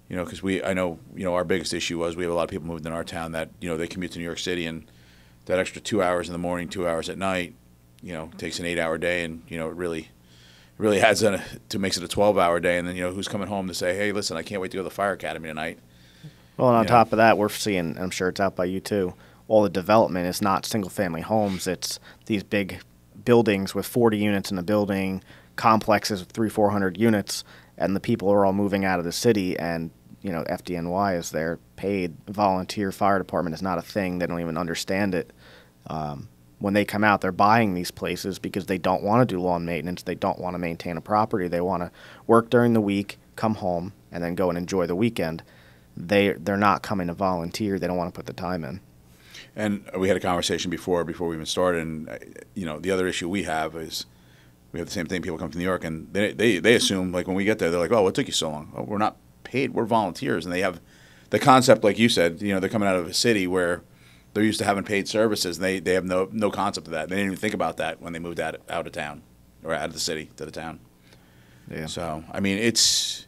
[SPEAKER 2] Because our biggest issue was we have a lot of people moving in our town that, they commute to New York City, and that extra 2 hours in the morning, 2 hours at night, takes an 8-hour day, and, it really adds makes it a 12-hour day. And then, who's coming home to say, hey, listen, I can't wait to go to the fire academy tonight.
[SPEAKER 1] Well, and on top of that, we're seeing, I'm sure it's out by you too, all the development is not single-family homes. It's these big buildings with 40 units in the building, complexes of 300-400 units, and the people are all moving out of the city, and FDNY is their paid volunteer fire department is not a thing. They don't even understand it. When they come out, they're buying these places because they don't want to do lawn maintenance. They don't want to maintain a property. They want to work during the week, come home, and then go and enjoy the weekend. They're not coming to volunteer. They don't want to put the time in.
[SPEAKER 2] And we had a conversation before we even started, and the other issue we have is we have the same thing. People come to New York, and they assume, like, when we get there, they're like, oh, what took you so long? Oh, we're not paid. We're volunteers, and they have the concept, like you said, they're coming out of a city where they're used to having paid services, and they have no concept of that. They didn't even think about that when they moved out of town or out of the city to the town.
[SPEAKER 1] Yeah.
[SPEAKER 2] So, I mean, it's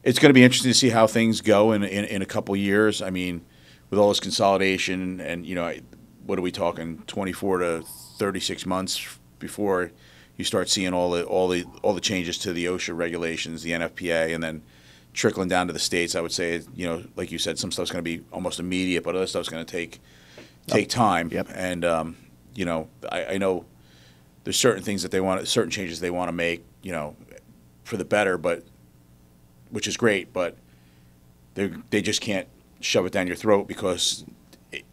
[SPEAKER 2] going to be interesting to see how things go in a couple years. I mean, with all this consolidation and, what are we talking, 24 to 36 months before you start seeing all the changes to the OSHA regulations, the NFPA, and then trickling down to the states. I would say, like you said, some stuff's going to be almost immediate, but other stuff's going to take time.
[SPEAKER 1] Yep.
[SPEAKER 2] And I know there's certain things that certain changes they want to make, for the better, which is great, but they just can't shove it down your throat because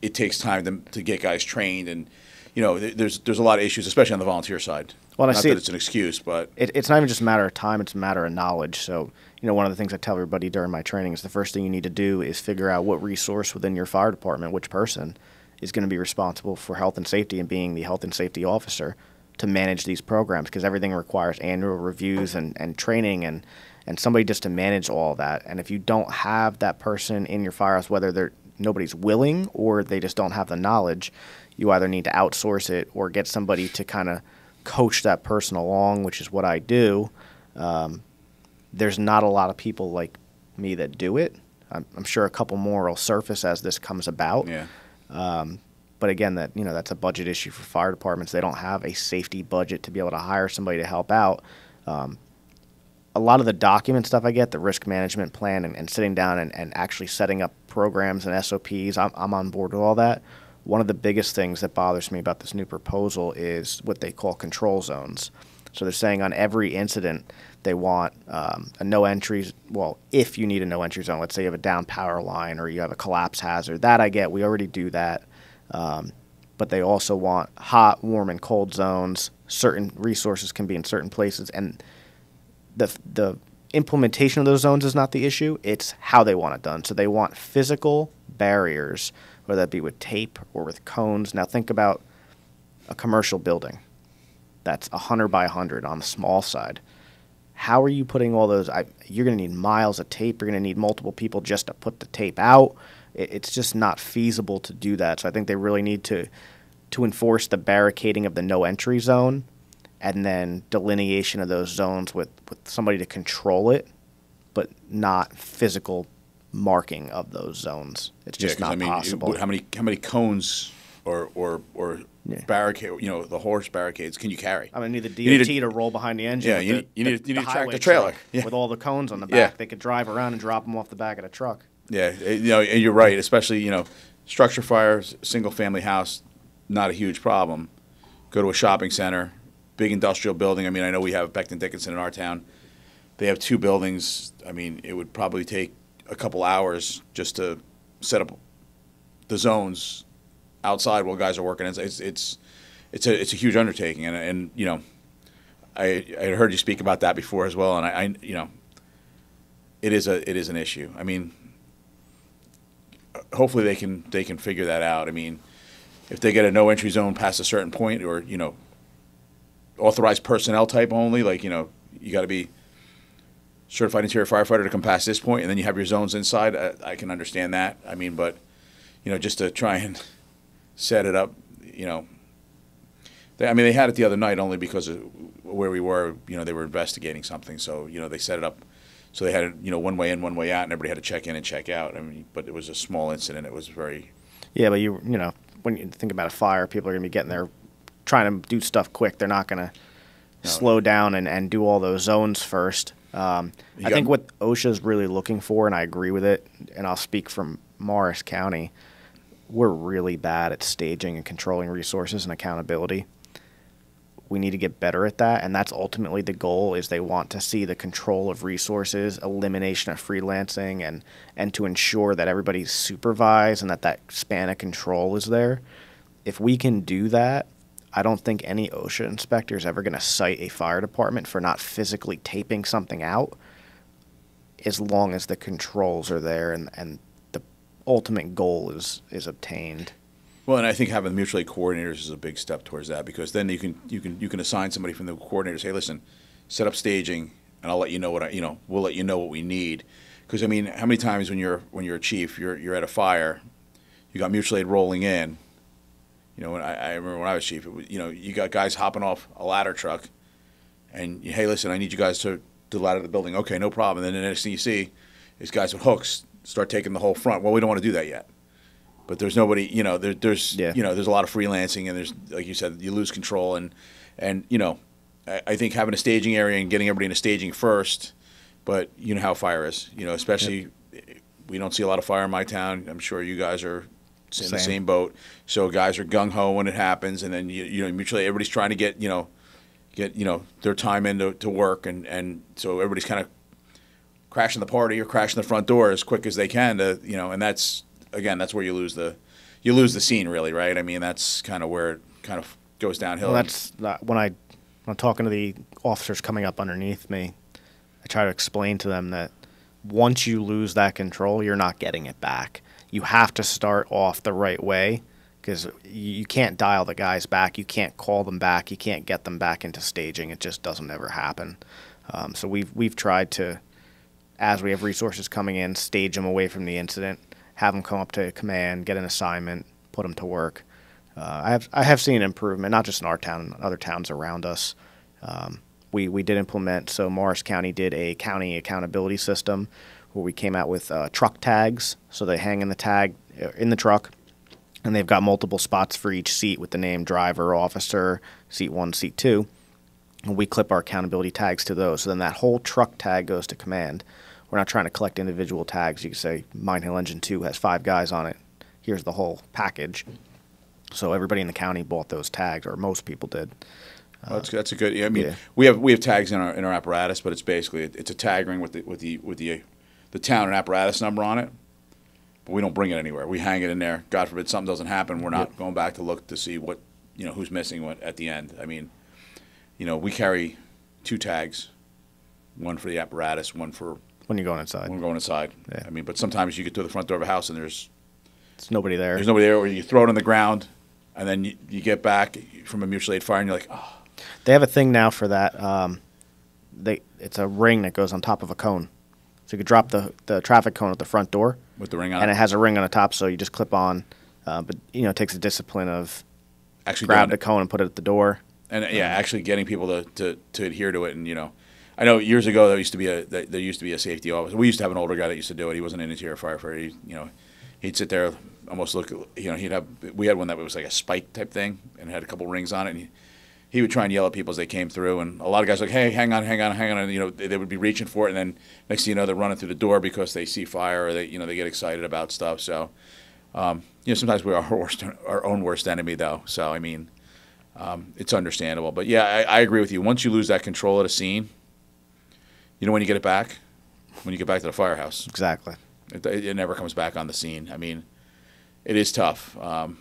[SPEAKER 2] it takes time to get guys trained, and there's a lot of issues, especially on the volunteer side.
[SPEAKER 1] Well,
[SPEAKER 2] Not that it's an excuse, but
[SPEAKER 1] it's not even just a matter of time; it's a matter of knowledge. So, one of the things I tell everybody during my training is the first thing you need to do is figure out what resource within your fire department, which person is going to be responsible for health and safety and being the health and safety officer to manage these programs, because everything requires annual reviews and training and somebody just to manage all that. And if you don't have that person in your firehouse, whether nobody's willing or they just don't have the knowledge, you either need to outsource it or get somebody to kind of coach that person along, which is what I do. There's not a lot of people like me that do it. I'm sure a couple more will surface as this comes about.
[SPEAKER 2] Yeah.
[SPEAKER 1] But again, that's a budget issue for fire departments. They don't have a safety budget to be able to hire somebody to help out. A lot of the document stuff I get, the risk management plan and sitting down and actually setting up programs and SOPs, I'm on board with all that. One of the biggest things that bothers me about this new proposal is what they call control zones. So they're saying on every incident they want a no entry. Well, if you need a no entry zone, let's say you have a down power line or you have a collapse hazard, that I get. We already do that. But they also want hot, warm, and cold zones. Certain resources can be in certain places, and the implementation of those zones is not the issue. It's how they want it done. So they want physical barriers, whether that be with tape or with cones. Now think about a commercial building that's 100 by 100 on the small side. How are you putting all those? You're going to need miles of tape. You're going to need multiple people just to put the tape out. It's just not feasible to do that. So I think they really need to enforce the barricading of the no entry zone, and then delineation of those zones with somebody to control it, but not physical marking of those zones. It's just not possible.
[SPEAKER 2] How many cones or barricade, the horse barricades can you carry?
[SPEAKER 1] I'm going to need the DOT to roll behind the engine.
[SPEAKER 2] Yeah, you need to track the trailer. Yeah.
[SPEAKER 1] With all the cones on the back. Yeah. They could drive around and drop them off the back of the truck.
[SPEAKER 2] Yeah, and you're right, especially, structure fires, single-family house, not a huge problem. Go to a shopping center, big industrial building. I mean, I know we have Becton Dickinson in our town. They have 2 buildings. I mean, it would probably take a couple hours just to set up the zones outside while guys are working. It's a huge undertaking, and I heard you speak about that before as well, and I it is an issue. I mean, hopefully they can figure that out. I mean, if they get a no entry zone past a certain point, or authorized personnel type only, like you got to be certified interior firefighter to come past this point, and then you have your zones inside. I can understand that. I mean, but just to try and set it up, they had it the other night only because of where we were. They were investigating something, so they set it up. So they had it, one way in, one way out, and everybody had to check in and check out. I mean, but it was a small incident. It was very.
[SPEAKER 1] Yeah, but when you think about a fire, people are going to be getting there, trying to do stuff quick. They're not going to slow down and do all those zones first. I think what OSHA is really looking for, and I agree with it, and I'll speak from Morris County, we're really bad at staging and controlling resources and accountability. We need to get better at that, and that's ultimately the goal. Is they want to see the control of resources, elimination of freelancing, and to ensure that everybody's supervised and that span of control is there. If we can do that, I don't think any OSHA inspector is ever going to cite a fire department for not physically taping something out, as long as the controls are there and the ultimate goal is obtained.
[SPEAKER 2] Well, and I think having mutual aid coordinators is a big step towards that, because then you can assign somebody from the coordinators. Hey, listen, set up staging, and I'll let you know we'll let you know what we need. Because I mean, how many times when you're a chief, you're at a fire, you got mutual aid rolling in. You know, I remember when I was chief, you got guys hopping off a ladder truck, and hey, listen, I need you guys to ladder the building. Okay, no problem. And then the next thing you see is guys with hooks start taking the whole front. Well, we don't want to do that yet. But there's nobody, there's a lot of freelancing, and there's, like you said, you lose control, and I think having a staging area and getting everybody in a staging first, but you know how fire is, especially we don't see a lot of fire in my town. I'm sure you guys are in the same boat. So guys are gung ho when it happens, and then mutually everybody's trying to get their time into work, and so everybody's kind of crashing the party or crashing the front door as quick as they can and that's where you lose the scene, really, right? I mean, that's kind of where it kind of goes downhill.
[SPEAKER 1] Well, that's when I'm talking to the officers coming up underneath me, I try to explain to them that once you lose that control, you're not getting it back. You have to start off the right way, because you can't dial the guys back. You can't call them back. You can't get them back into staging. It just doesn't ever happen. So we've tried to, as we have resources coming in, stage them away from the incident, have them come up to command, get an assignment, put them to work. I have seen improvement, not just in our town, in other towns around us. We did implement, so Morris County did a county accountability system where we came out with truck tags. So they hang in the tag in the truck, and they've got multiple spots for each seat with the name driver, officer, seat 1, seat 2. And we clip our accountability tags to those. So then that whole truck tag goes to command. We're not trying to collect individual tags. You can say Mine Hill Engine 2 has 5 guys on it. Here's the whole package. So everybody in the county bought those tags, or most people did.
[SPEAKER 2] Well, that's a good. I mean, we have tags in our apparatus, but it's basically it's a tag ring with the town and apparatus number on it. But we don't bring it anywhere. We hang it in there. God forbid something doesn't happen, we're not going back to look to see what who's missing what at the end. I mean, we carry 2 tags, one for the apparatus, one for
[SPEAKER 1] when you're going inside.
[SPEAKER 2] When we're going inside. Yeah. I mean, but sometimes you get to the front door of a house and there's
[SPEAKER 1] nobody there.
[SPEAKER 2] There's nobody there, or you throw it on the ground, and then you get back from a mutual aid fire, and you're like, oh.
[SPEAKER 1] They have a thing now for that. It's a ring that goes on top of a cone. So you could drop the traffic cone at the front door.
[SPEAKER 2] With the ring on it?
[SPEAKER 1] And it has a ring on the top, so you just clip on. But, it takes the discipline of
[SPEAKER 2] actually
[SPEAKER 1] grab the cone and put it at the door.
[SPEAKER 2] And, actually getting people to adhere to it. And, I know years ago there used to be a safety officer. We used to have an older guy that used to do it. He wasn't an interior firefighter. He'd sit there, almost look, we had one that was like a spike type thing and had a couple rings on it. And he would try and yell at people as they came through, and a lot of guys were like, hey, hang on, and they would be reaching for it, and then next thing you know, they're running through the door because they see fire, or they get excited about stuff. So, sometimes we're our own worst enemy, though. So I mean, it's understandable, but yeah, I agree with you. Once you lose that control at a scene, when you get it back, when you get back to the firehouse,
[SPEAKER 1] exactly,
[SPEAKER 2] it never comes back on the scene. I mean, it is tough, and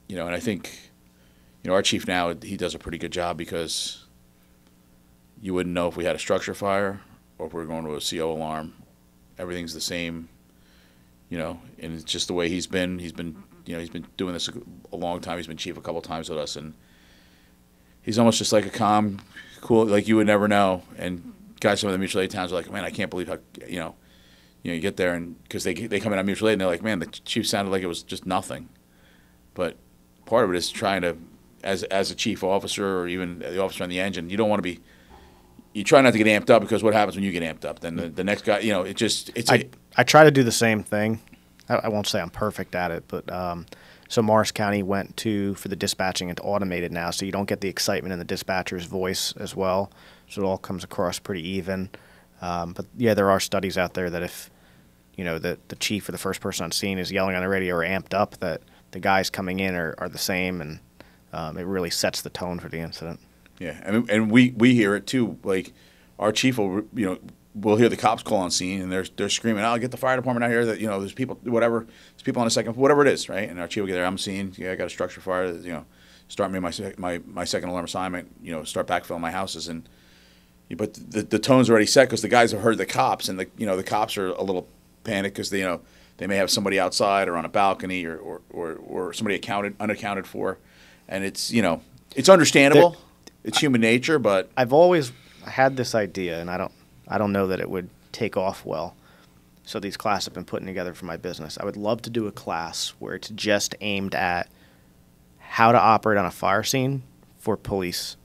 [SPEAKER 2] I think. Our chief now, he does a pretty good job, because you wouldn't know if we had a structure fire or if we were going to a CO alarm. Everything's the same, and it's just the way he's been. He's been doing this a long time. He's been chief a couple times with us, and he's almost just like a calm, cool, like you would never know. And guys from the mutual aid towns are like, man, I can't believe how, you get there, and because they come in on mutual aid and they're like, man, the chief sounded like it was just nothing. But part of it is trying to, as a chief officer or even the officer on the engine, you don't want to be. You try not to get amped up, because what happens when you get amped up? Then the next guy,
[SPEAKER 1] I try to do the same thing. I won't say I'm perfect at it, but so Morris County went for the dispatching into automated now, so you don't get the excitement in the dispatcher's voice as well. So it all comes across pretty even. But yeah, there are studies out there that if the chief or the first person on scene is yelling on the radio or amped up, that the guys coming in are the same, and it really sets the tone for the incident.
[SPEAKER 2] Yeah, and we hear it too. Like our chief will, we'll hear the cops call on scene, and they're screaming, "I'll get the fire department out here! That there's people, whatever, there's people on a second, whatever it is, right?" And our chief will get there. I'm seeing, I got a structure fire. Start me my second alarm assignment. Start backfilling my houses, but the tone's already set, because the guys have heard the cops, and the cops are a little panicked, because they may have somebody outside or on a balcony or somebody unaccounted for. And it's it's understandable. It's human nature, but
[SPEAKER 1] I've always had this idea, and I don't know that it would take off well. So these classes I've been putting together for my business. I would love to do a class where it's just aimed at how to operate on a fire scene for police,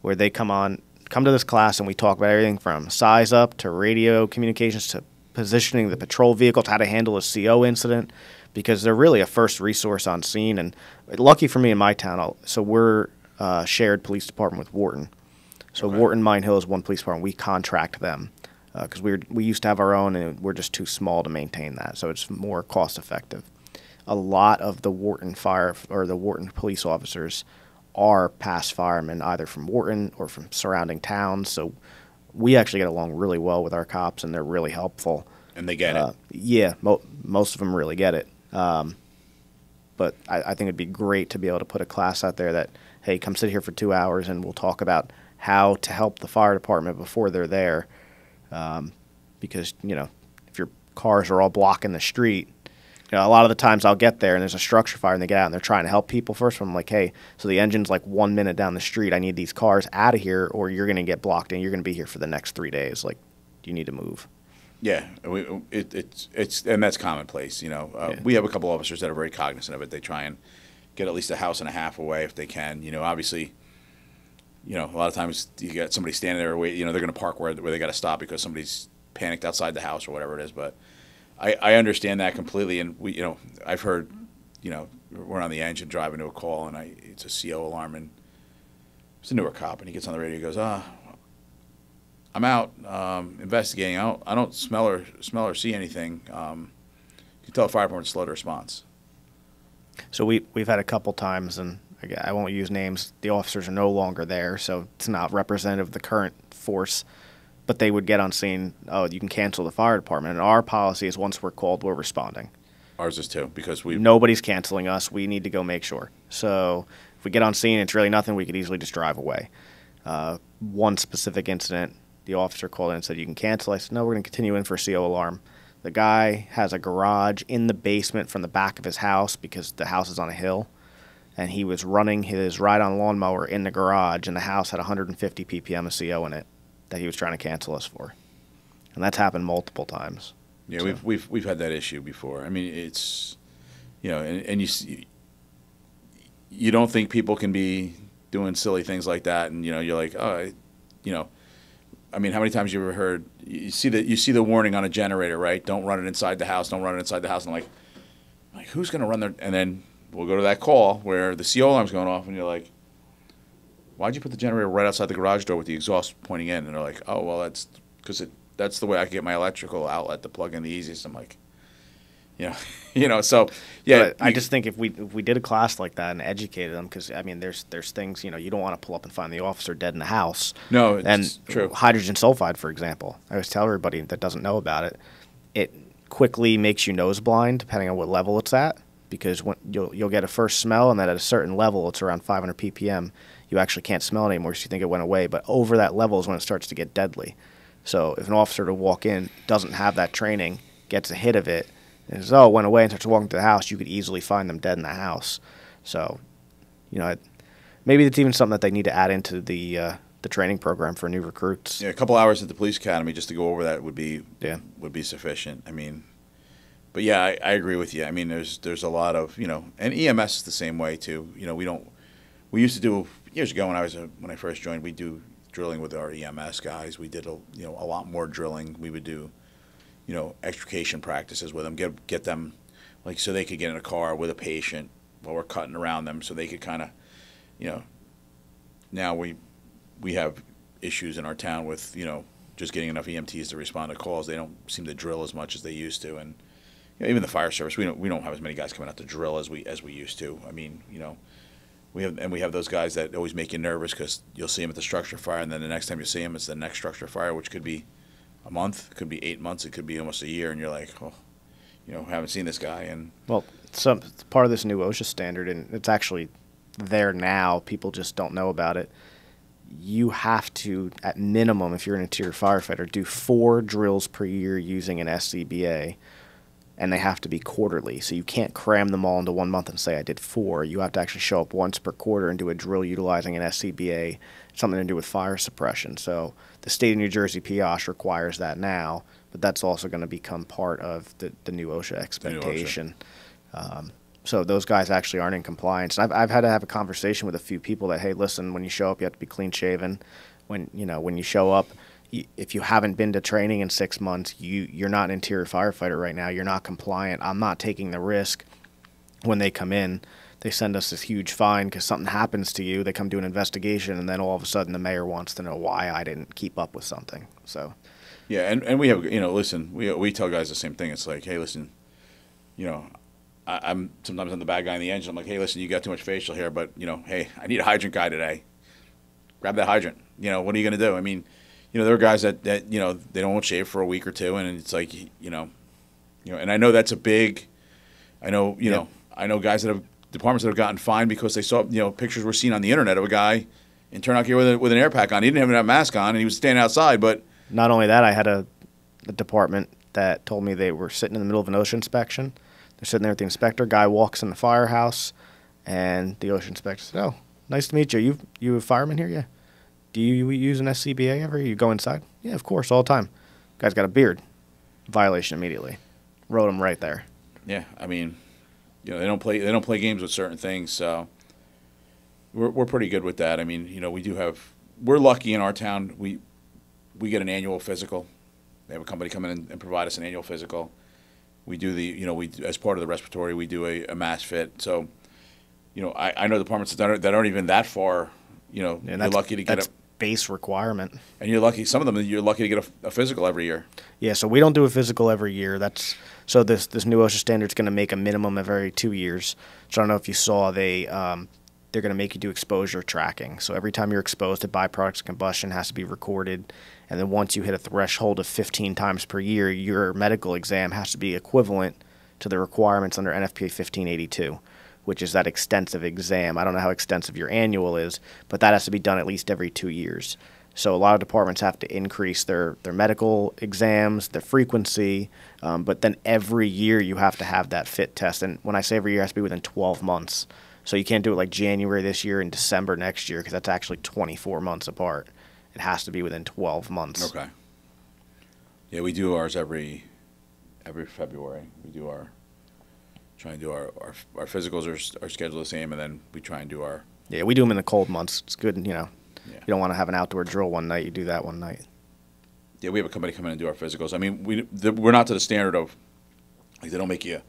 [SPEAKER 1] where they come to this class and we talk about everything from size up to radio communications to positioning the patrol vehicles, how to handle a CO incident, because they're really a first resource on scene. And lucky for me in my town, so we're shared police department with Wharton. So okay. Wharton Mine Hill is one police department. We contract them because we used to have our own, and we're just too small to maintain that. So it's more cost effective. A lot of the Wharton the Wharton police officers are past firemen, either from Wharton or from surrounding towns. So we actually get along really well with our cops, and they're really helpful.
[SPEAKER 2] And they get it.
[SPEAKER 1] Yeah, most of them really get it. But I think it'd be great to be able to put a class out there that, hey, come sit here for 2 hours, and we'll talk about how to help the fire department before they're there. Because, if your cars are all blocking the street, a lot of the times I'll get there and there's a structure fire and they get out and they're trying to help people first. I'm like, hey, so the engine's like 1 minute down the street. I need these cars out of here or you're going to get blocked and you're going to be here for the next 3 days. Like, you need to move.
[SPEAKER 2] Yeah, it's and that's commonplace. Yeah. We have a couple officers that are very cognizant of it. They try and get at least a house and a half away if they can. Obviously, a lot of times you get somebody standing there, they're going to park where they got to stop because somebody's panicked outside the house or whatever it is. But I understand that completely, and I've heard, we're on the engine driving to a call, and it's a CO alarm, and it's a newer cop, and he gets on the radio, and he goes, I'm out investigating. I don't smell or see anything. You tell the fire department to slow the response.
[SPEAKER 1] So we've had a couple times, and I won't use names. The officers are no longer there, so it's not representative of the current force. But they would get on scene, oh, you can cancel the fire department. And our policy is once we're called, we're responding.
[SPEAKER 2] Ours is too, because
[SPEAKER 1] nobody's canceling us. We need to go make sure. So if we get on scene, it's really nothing. We could easily just drive away. One specific incident, the officer called in and said, you can cancel. I said, no, we're going to continue in for a CO alarm. The guy has a garage in the basement from the back of his house because the house is on a hill. And he was running his ride-on lawnmower in the garage, and the house had 150 ppm of CO in it that he was trying to cancel us for, and that's happened multiple times.
[SPEAKER 2] Yeah, so. we've had that issue before. I mean, it's and you don't think people can be doing silly things like that, and you're like, oh, I mean, how many times you ever heard you see the warning on a generator, right? Don't run it inside the house. Don't run it inside the house. And like who's going to run there? And then we'll go to that call where the CO alarm's going off, and you're like, why'd you put the generator right outside the garage door with the exhaust pointing in? And they're like, oh, well, that's because that's the way I can get my electrical outlet to plug in the easiest. I'm like, so yeah.
[SPEAKER 1] But I just think if we did a class like that and educated them, because I mean, there's things you don't want to pull up and find the officer dead in the house.
[SPEAKER 2] No, it's
[SPEAKER 1] and
[SPEAKER 2] true.
[SPEAKER 1] Hydrogen sulfide, for example, I always tell everybody that doesn't know about it. It quickly makes you nose blind depending on what level it's at, because when you'll get a first smell, and then at a certain level, it's around 500 ppm. You actually can't smell it anymore because you think it went away. But over that level is when it starts to get deadly. So if an officer to walk in doesn't have that training, gets a hit of it, and says, oh, it went away, and starts walking to the house, you could easily find them dead in the house. So, maybe it's even something that they need to add into the training program for new recruits.
[SPEAKER 2] Yeah, a couple hours at the police academy just to go over that would be sufficient. I mean, but yeah, I agree with you. I mean, there's a lot of and EMS is the same way too. We used to do years ago when I first joined, we do drilling with our EMS guys. We did a lot more drilling. We would do extrication practices with them, get them so they could get in a car with a patient while we're cutting around them, so they could kind of now we have issues in our town with just getting enough EMTs to respond to calls. They don't seem to drill as much as they used to, and even the fire service, we don't have as many guys coming out to drill as we used to. I mean, we have those guys that always make you nervous because you'll see them at the structure fire, and then the next time you see them, it's the next structure fire, which could be a month, it could be 8 months, it could be almost a year, and you're like, oh, haven't seen this guy. And
[SPEAKER 1] well, it's part of this new OSHA standard, and it's actually there now. People just don't know about it. You have to, at minimum, if you're an interior firefighter, do 4 drills per year using an SCBA and they have to be quarterly. So you can't cram them all into 1 month and say I did 4. You have to actually show up once per quarter and do a drill utilizing an SCBA, something to do with fire suppression. So the state of New Jersey POSH requires that now, but that's also going to become part of the new OSHA expectation. So those guys actually aren't in compliance. And I've had to have a conversation with a few people that, hey, listen, when you show up, you have to be clean shaven. When you show up, if you haven't been to training in 6 months, you're not an interior firefighter right now. You're not compliant. I'm not taking the risk. When they come in, they send us this huge fine because something happens to you. They come do an investigation, and then all of a sudden the mayor wants to know why I didn't keep up with something. So,
[SPEAKER 2] yeah, and we have, listen, we tell guys the same thing. It's like, hey, listen, I'm sometimes I'm the bad guy in the engine. I'm like, hey, listen, you got too much facial hair, but hey, I need a hydrant guy today. Grab that hydrant. What are you going to do? I mean, there are guys that they don't shave for a week or two, and it's like, and I know that's a big. I know,
[SPEAKER 1] Yep.
[SPEAKER 2] I know guys that have departments that have gotten fined because they saw, pictures were seen on the internet of a guy in turnout gear with an air pack on. He didn't have a mask on, and he was standing outside. But
[SPEAKER 1] not only that, I had a department that told me they were sitting in the middle of an OSHA inspection. They're sitting there with the inspector. Guy walks in the firehouse, and the OSHA inspector said, "Oh, nice to meet you. You a fireman here? Yeah. Do you use an SCBA ever? You go inside? Yeah, of course, all the time. Guy's got a beard. Violation immediately. Wrote him right there.
[SPEAKER 2] Yeah, I mean, they don't play games with certain things, so we're pretty good with that. I mean, we're lucky in our town. We get an annual physical. They have a company come in and provide us an annual physical. We do we as part of the respiratory, we do a mass fit. So, I know departments that aren't even that far. You're lucky to get a
[SPEAKER 1] base requirement.
[SPEAKER 2] And you're lucky. Some of them you're lucky to get a physical every year.
[SPEAKER 1] Yeah, so we don't do a physical every year. So this new OSHA standard is going to make a minimum of every 2 years. So I don't know if you saw they're going to make you do exposure tracking. So every time you're exposed to byproducts of combustion has to be recorded, and then once you hit a threshold of 15 times per year, your medical exam has to be equivalent to the requirements under NFPA 1582. Which is that extensive exam. I don't know how extensive your annual is, but that has to be done at least every 2 years. So a lot of departments have to increase their medical exams, their frequency, but then every year you have to have that fit test. And when I say every year, it has to be within 12 months. So you can't do it like January this year and December next year because that's actually 24 months apart. It has to be within 12 months.
[SPEAKER 2] Okay. Yeah, we do ours every February. We do try and do our physicals are scheduled the same, and then we try and do our.
[SPEAKER 1] Yeah, we do them in the cold months. It's good,
[SPEAKER 2] Yeah.
[SPEAKER 1] You don't want to have an outdoor drill one night. You do that one night.
[SPEAKER 2] Yeah, we have a company come in and do our physicals. I mean, we're not to the standard of, like, they don't make you,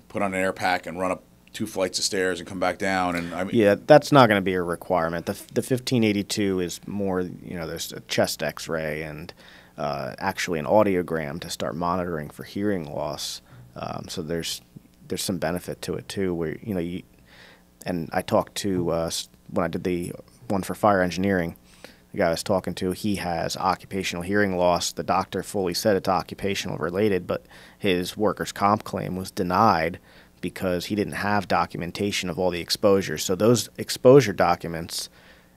[SPEAKER 2] put on an air pack and run up 2 flights of stairs and come back down. And I mean,
[SPEAKER 1] yeah, that's not going to be a requirement. The 1582 is more, there's a chest X-ray and actually an audiogram to start monitoring for hearing loss. So there's some benefit to it too, where and I talked to when I did the one for fire engineering, the guy I was talking to, he has occupational hearing loss. The doctor fully said it's occupational related, but his workers' comp claim was denied because he didn't have documentation of all the exposures. So those exposure documents,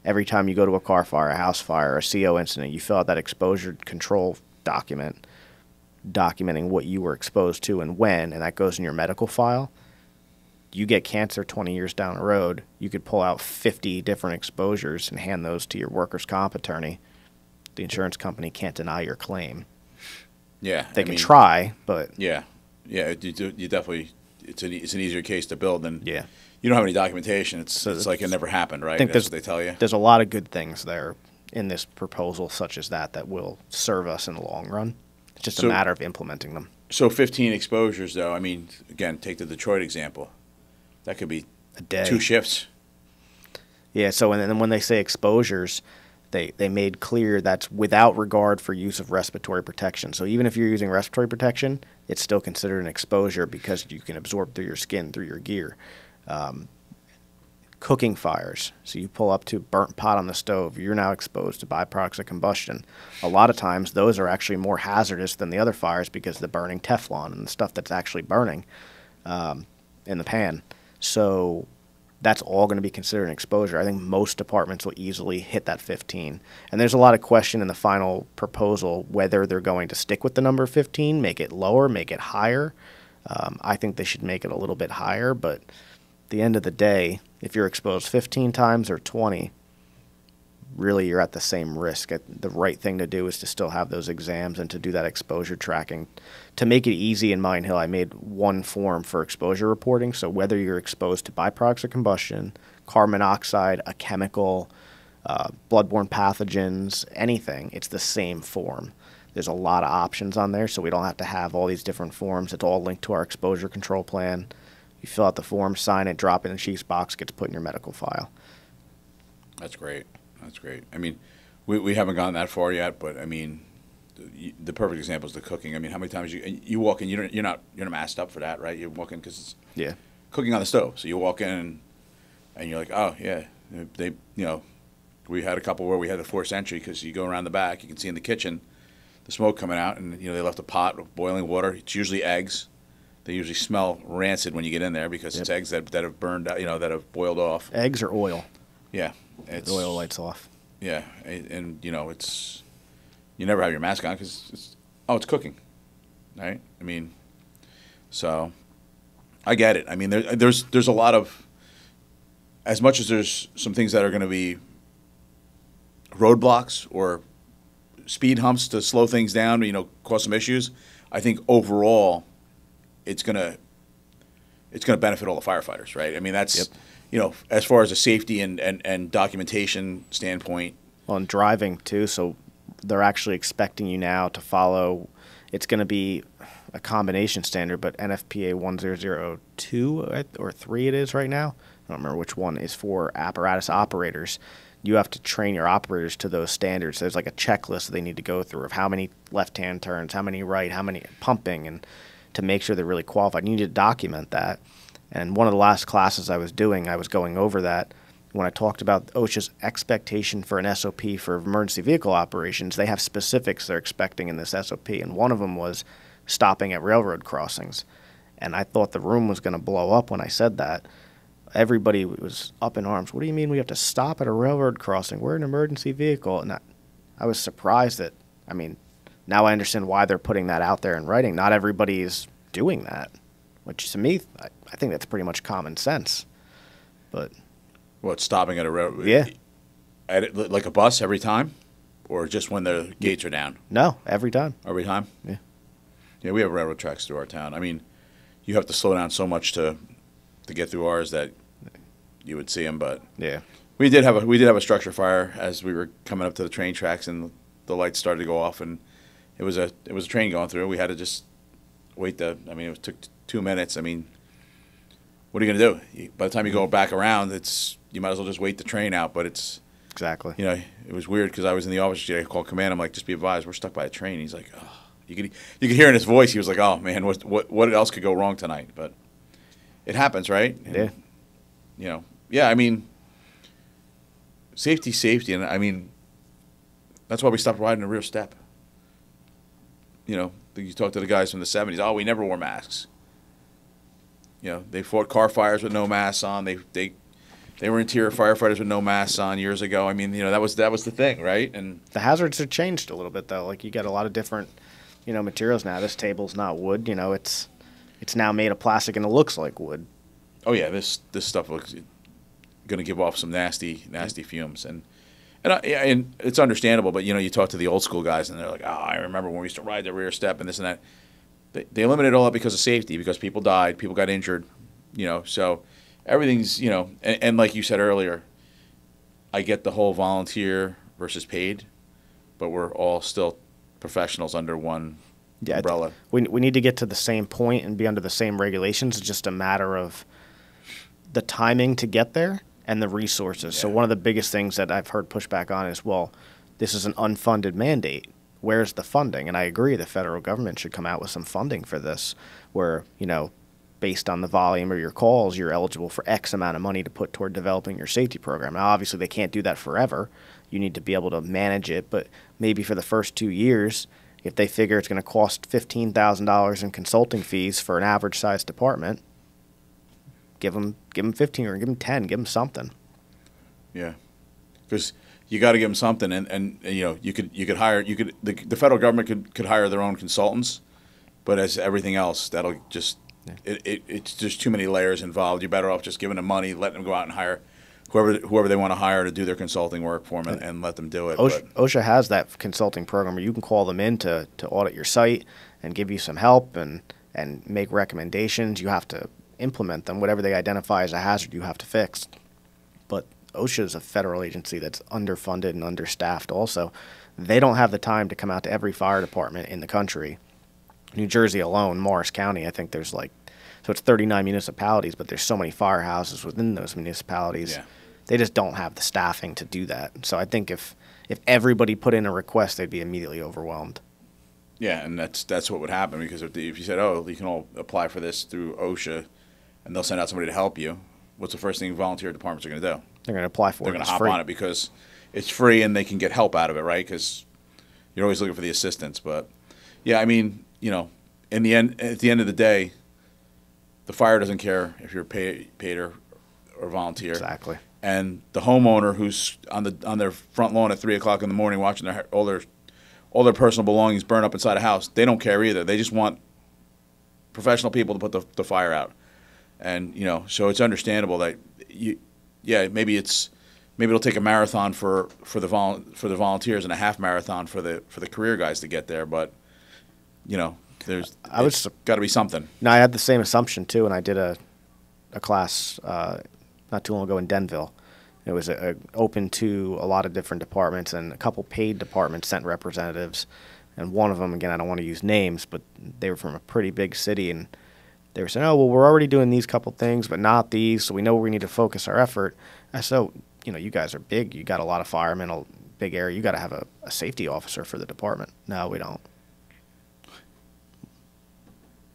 [SPEAKER 1] every time you go to a car fire, a house fire, a CO incident, you fill out that exposure control document documenting what you were exposed to and when, and that goes in your medical file. You get cancer 20 years down the road, you could pull out 50 different exposures and hand those to your workers' comp attorney. The insurance company can't deny your claim.
[SPEAKER 2] Yeah.
[SPEAKER 1] They can try, but...
[SPEAKER 2] Yeah. Yeah, you definitely... It's an easier case to build than...
[SPEAKER 1] Yeah.
[SPEAKER 2] You don't have any documentation. It's like it never happened, right?
[SPEAKER 1] I think
[SPEAKER 2] that's what they tell you.
[SPEAKER 1] There's a lot of good things there in this proposal, such as that will serve us in the long run. It's just a matter of implementing them.
[SPEAKER 2] So 15 exposures, though. I mean, again, take the Detroit example. That could be
[SPEAKER 1] a day.
[SPEAKER 2] 2 shifts.
[SPEAKER 1] Yeah, so and then when they say exposures, they made clear that's without regard for use of respiratory protection. So even if you're using respiratory protection, it's still considered an exposure because you can absorb through your skin, through your gear. Cooking fires. So you pull up to burnt pot on the stove, you're now exposed to byproducts of combustion. A lot of times those are actually more hazardous than the other fires because they're burning Teflon and the stuff that's actually burning in the pan. So that's all going to be considered an exposure. I think most departments will easily hit that 15. And there's a lot of question in the final proposal whether they're going to stick with the number 15, make it lower, make it higher. I think they should make it a little bit higher, but at the end of the day, if you're exposed 15 times or 20, really you're at the same risk. The right thing to do is to still have those exams and to do that exposure tracking. To make it easy in Mine Hill, I made one form for exposure reporting. So whether you're exposed to byproducts of combustion, carbon monoxide, a chemical, bloodborne pathogens, anything, it's the same form. There's a lot of options on there, so we don't have to have all these different forms. It's all linked to our exposure control plan. You fill out the form, sign it, drop it in a Chiefs box, gets put in your medical file.
[SPEAKER 2] That's great. That's great. I mean, we haven't gotten that far yet, but I mean, the perfect example is the cooking. I mean, how many times you walk in, you're not masked up for that, right? You walk in because it's cooking on the stove. So you walk in and you're like, oh yeah, we had a couple where we had to force entry because you go around the back, you can see in the kitchen the smoke coming out, and they left a pot with boiling water. It's usually eggs. They usually smell rancid when you get in there because it's eggs that have burned out, that have boiled off.
[SPEAKER 1] Eggs or oil.
[SPEAKER 2] Yeah.
[SPEAKER 1] The oil lights off.
[SPEAKER 2] Yeah, and it's you never have your mask on because it's cooking, right? I mean, so I get it. I mean, there's a lot of, as much as there's some things that are going to be roadblocks or speed humps to slow things down, cause some issues. I think overall, it's gonna benefit all the firefighters, right? I mean, that's as far as a safety and documentation standpoint.
[SPEAKER 1] Well, and driving too, so they're actually expecting you now to follow. It's going to be a combination standard, but NFPA 1002 or 3 it is right now. I don't remember which one is for apparatus operators. You have to train your operators to those standards. There's like a checklist that they need to go through of how many left-hand turns, how many right, how many pumping, and to make sure they're really qualified. You need to document that. And one of the last classes I was doing, I was going over that. When I talked about OSHA's expectation for an SOP for emergency vehicle operations, they have specifics they're expecting in this SOP. And one of them was stopping at railroad crossings. And I thought the room was going to blow up when I said that. Everybody was up in arms. What do you mean we have to stop at a railroad crossing? We're an emergency vehicle. And I was surprised that, now I understand why they're putting that out there in writing. Not everybody is doing that, which to me, I think that's pretty much common sense. But
[SPEAKER 2] what, stopping at a railroad?
[SPEAKER 1] Yeah.
[SPEAKER 2] Like a bus every time? Or just when the gates are down?
[SPEAKER 1] No, every time.
[SPEAKER 2] Every time?
[SPEAKER 1] Yeah.
[SPEAKER 2] Yeah, we have railroad tracks through our town. I mean, you have to slow down so much to get through ours that you would see them, but
[SPEAKER 1] yeah,
[SPEAKER 2] we did have a structure fire as we were coming up to the train tracks, and the lights started to go off, and it was a train going through. We had to just wait. It took 2 minutes. I mean, what are you going to do? By the time you go back around, you might as well just wait the train out. But it's
[SPEAKER 1] exactly.
[SPEAKER 2] It was weird because I was in the office today. I called command. I'm like, just be advised, we're stuck by a train. He's like, oh. You could hear in his voice. He was like, oh man, what else could go wrong tonight? But it happens, right? And,
[SPEAKER 1] yeah.
[SPEAKER 2] Yeah. I mean, safety, and that's why we stopped riding the rear step. You talk to the guys from the 70s. Oh, we never wore masks. They fought car fires with no masks on. They were interior firefighters with no masks on years ago. That was the thing, right? And
[SPEAKER 1] the hazards have changed a little bit though. Like you got a lot of different, materials now. This table's not wood. It's now made of plastic and it looks like wood.
[SPEAKER 2] Oh yeah, this stuff looks going to give off some nasty fumes, and it's understandable. But you talk to the old school guys, and they're like, "Oh, I remember when we used to ride the rear step and this and that." They eliminated all that because of safety, because people died, people got injured, So everything's and like you said earlier, I get the whole volunteer versus paid, but we're all still professionals under one umbrella.
[SPEAKER 1] We need to get to the same point and be under the same regulations. It's just a matter of the timing to get there and the resources. Yeah. So one of the biggest things that I've heard pushback on is, well, this is an unfunded mandate. Where's the funding? And I agree the federal government should come out with some funding for this where, based on the volume of your calls, you're eligible for X amount of money to put toward developing your safety program. Now, obviously, they can't do that forever. You need to be able to manage it, but maybe for the first 2 years, if they figure it's going to cost $15,000 in consulting fees for an average-sized department, give them 15 or give them 10, give them something.
[SPEAKER 2] Yeah, because you got to give them something, and you know you could hire the federal government could hire their own consultants, but as everything else, that'll just it's just too many layers involved. You're better off just giving them money, letting them go out and hire whoever they want to hire to do their consulting work for them, and let them do it.
[SPEAKER 1] OSHA has that consulting program where you can call them in to audit your site and give you some help and make recommendations. You have to implement them. Whatever they identify as a hazard, you have to fix. But OSHA is a federal agency that's underfunded and understaffed also. They don't have the time to come out to every fire department in the country. New Jersey alone, Morris County, I think there's so it's 39 municipalities, but there's so many firehouses within those municipalities.
[SPEAKER 2] Yeah.
[SPEAKER 1] They just don't have the staffing to do that. So I think if everybody put in a request, they'd be immediately overwhelmed.
[SPEAKER 2] Yeah, and that's what would happen, because if you said, oh, you can all apply for this through OSHA, and they'll send out somebody to help you, what's the first thing volunteer departments are going to do?
[SPEAKER 1] They're going to apply for it.
[SPEAKER 2] They're going to hop on it because it's free and they can get help out of it, right? Because you're always looking for the assistance. But yeah, I mean, you know, at the end of the day, the fire doesn't care if you're paid or volunteer.
[SPEAKER 1] Exactly.
[SPEAKER 2] And the homeowner who's on their front lawn at 3 o'clock in the morning watching all their personal belongings burn up inside a house, they don't care either. They just want professional people to put the fire out. And you know, so it's understandable that maybe it'll take a marathon for the volunteers and a half marathon for the career guys to get there. But you know, there's got to be something.
[SPEAKER 1] No, I had the same assumption too, and I did a class not too long ago in Denville. It was open to a lot of different departments, and a couple paid departments sent representatives. And one of them, again, I don't want to use names, but they were from a pretty big city, and they were saying, oh, well, we're already doing these couple things, but not these, so we know where we need to focus our effort. I said, so, you know, you guys are big. You got a lot of firemen, a big area. You got to have a safety officer for the department. No, we don't.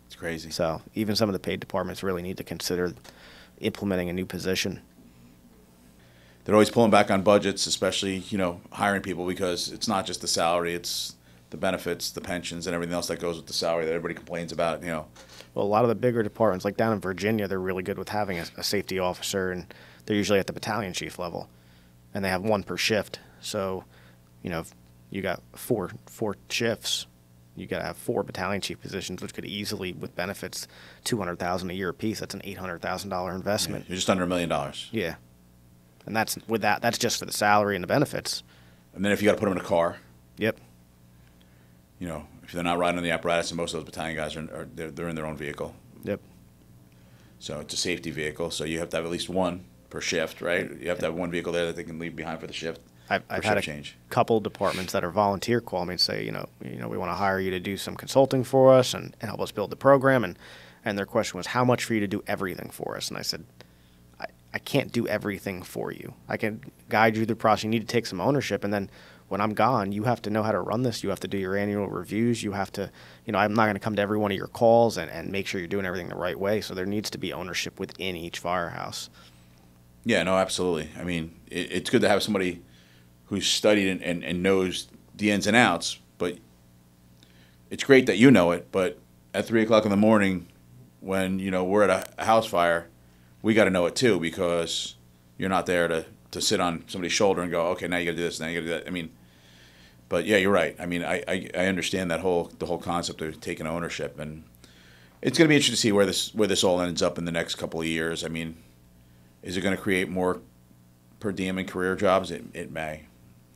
[SPEAKER 2] It's crazy.
[SPEAKER 1] So even some of the paid departments really need to consider implementing a new position.
[SPEAKER 2] They're always pulling back on budgets, especially, you know, hiring people, because it's not just the salary, it's the benefits, the pensions, and everything else that goes with the salary that everybody complains about, you know.
[SPEAKER 1] Well, a lot of the bigger departments, like down in Virginia, they're really good with having a safety officer, and they're usually at the battalion chief level, and they have one per shift. So, you know, if you got four shifts, you got to have 4 battalion chief positions, which could easily, with benefits, $200,000 a year apiece. That's an $800,000 investment.
[SPEAKER 2] Yeah, you're just under $1 million.
[SPEAKER 1] Yeah, and that's just for the salary and the benefits.
[SPEAKER 2] And then if you got to put them in a car.
[SPEAKER 1] Yep.
[SPEAKER 2] You know, if they're not riding on the apparatus, and most of those battalion guys they're in their own vehicle.
[SPEAKER 1] Yep.
[SPEAKER 2] So it's a safety vehicle. So you have to have at least one per shift, right? You have to have one vehicle there that they can leave behind for the shift.
[SPEAKER 1] I've had a couple departments that are volunteer call me and say, you know, we want to hire you to do some consulting for us and help us build the program. And their question was, how much for you to do everything for us? And I said, I can't do everything for you. I can guide you through the process. You need to take some ownership. And then when I'm gone, you have to know how to run this. You have to do your annual reviews. You have to, you know, I'm not going to come to every one of your calls and make sure you're doing everything the right way. So there needs to be ownership within each firehouse.
[SPEAKER 2] Yeah, no, absolutely. I mean, it's good to have somebody who's studied and knows the ins and outs, but it's great that you know it. But at 3 o'clock in the morning, when, you know, we're at a house fire, we got to know it too, because you're not there to sit on somebody's shoulder and go, okay, now you got to do this, now you got to do that. I mean, but yeah, you're right. I mean, I understand the whole concept of taking ownership, and it's going to be interesting to see where this all ends up in the next couple of years. I mean, is it going to create more per diem and career jobs? It may.